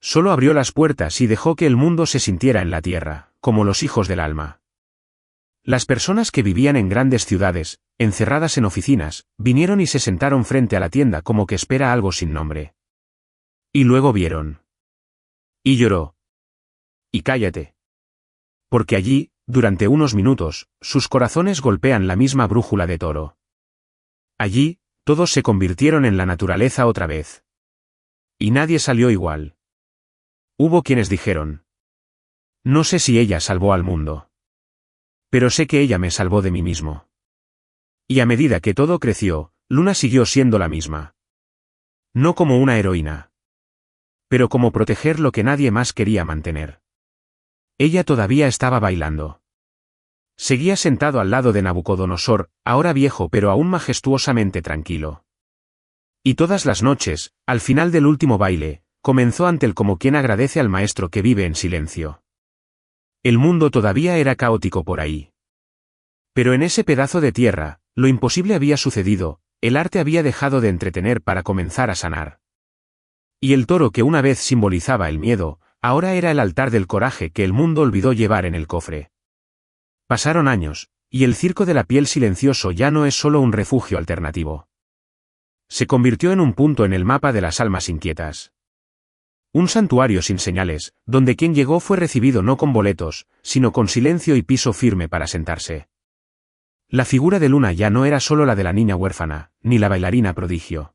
Solo abrió las puertas y dejó que el mundo se sintiera en la tierra, como los hijos del alma. Las personas que vivían en grandes ciudades, encerradas en oficinas, vinieron y se sentaron frente a la tienda como que espera algo sin nombre. Y luego vieron. Y lloró. Y cállate. Porque allí, durante unos minutos, sus corazones golpean la misma brújula de toro. Allí, todos se convirtieron en la naturaleza otra vez. Y nadie salió igual. Hubo quienes dijeron: no sé si ella salvó al mundo. Pero sé que ella me salvó de mí mismo. Y a medida que todo creció, Luna siguió siendo la misma. No como una heroína. Pero como proteger lo que nadie más quería mantener. Ella todavía estaba bailando. Seguía sentado al lado de Nabucodonosor, ahora viejo pero aún majestuosamente tranquilo. Y todas las noches, al final del último baile, comenzó ante él como quien agradece al maestro que vive en silencio. El mundo todavía era caótico por ahí. Pero en ese pedazo de tierra, lo imposible había sucedido: el arte había dejado de entretener para comenzar a sanar. Y el toro que una vez simbolizaba el miedo, ahora era el altar del coraje que el mundo olvidó llevar en el cofre. Pasaron años, y el circo de la piel silencioso ya no es solo un refugio alternativo. Se convirtió en un punto en el mapa de las almas inquietas. Un santuario sin señales, donde quien llegó fue recibido no con boletos, sino con silencio y piso firme para sentarse. La figura de Luna ya no era solo la de la niña huérfana, ni la bailarina prodigio.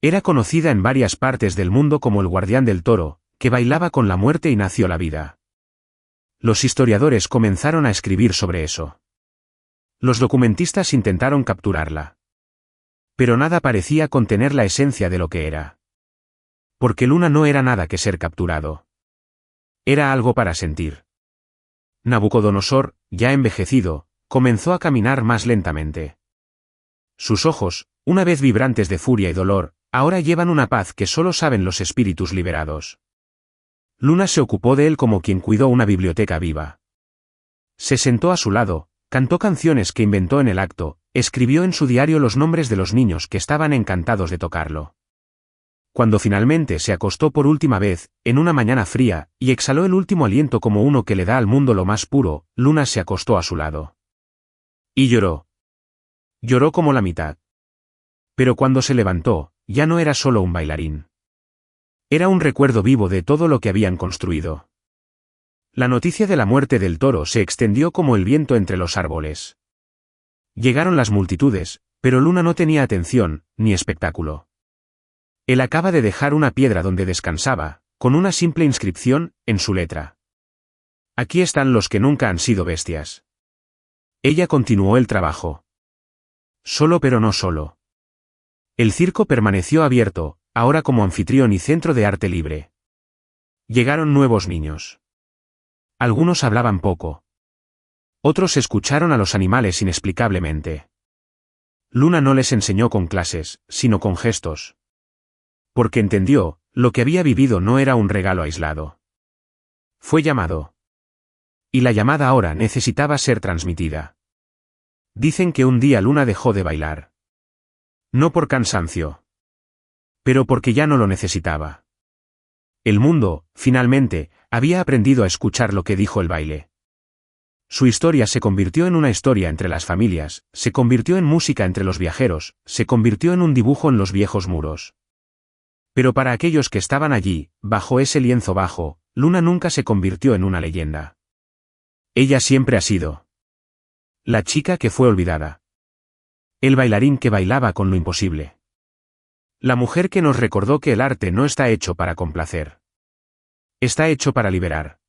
Era conocida en varias partes del mundo como el guardián del toro, que bailaba con la muerte y nació la vida. Los historiadores comenzaron a escribir sobre eso. Los documentistas intentaron capturarla. Pero nada parecía contener la esencia de lo que era. Porque Luna no era nada que ser capturado. Era algo para sentir. Nabucodonosor, ya envejecido, comenzó a caminar más lentamente. Sus ojos, una vez vibrantes de furia y dolor, ahora llevan una paz que solo saben los espíritus liberados. Luna se ocupó de él como quien cuidó una biblioteca viva. Se sentó a su lado, cantó canciones que inventó en el acto, escribió en su diario los nombres de los niños que estaban encantados de tocarlo. Cuando finalmente se acostó por última vez, en una mañana fría, y exhaló el último aliento como uno que le da al mundo lo más puro, Luna se acostó a su lado. Y lloró. Lloró como la mitad. Pero cuando se levantó, ya no era solo un bailarín. Era un recuerdo vivo de todo lo que habían construido. La noticia de la muerte del toro se extendió como el viento entre los árboles. Llegaron las multitudes, pero Luna no tenía atención, ni espectáculo. Él acaba de dejar una piedra donde descansaba, con una simple inscripción, en su letra. Aquí están los que nunca han sido bestias. Ella continuó el trabajo. Solo pero no solo. El circo permaneció abierto, ahora como anfitrión y centro de arte libre. Llegaron nuevos niños. Algunos hablaban poco. Otros escucharon a los animales inexplicablemente. Luna no les enseñó con clases, sino con gestos. Porque entendió, lo que había vivido no era un regalo aislado. Fue llamado. Y la llamada ahora necesitaba ser transmitida. Dicen que un día Luna dejó de bailar. No por cansancio. Pero porque ya no lo necesitaba. El mundo, finalmente, había aprendido a escuchar lo que dijo el baile. Su historia se convirtió en una historia entre las familias, se convirtió en música entre los viajeros, se convirtió en un dibujo en los viejos muros. Pero para aquellos que estaban allí, bajo ese lienzo bajo, Luna nunca se convirtió en una leyenda. Ella siempre ha sido la chica que fue olvidada. El bailarín que bailaba con lo imposible. La mujer que nos recordó que el arte no está hecho para complacer. Está hecho para liberar.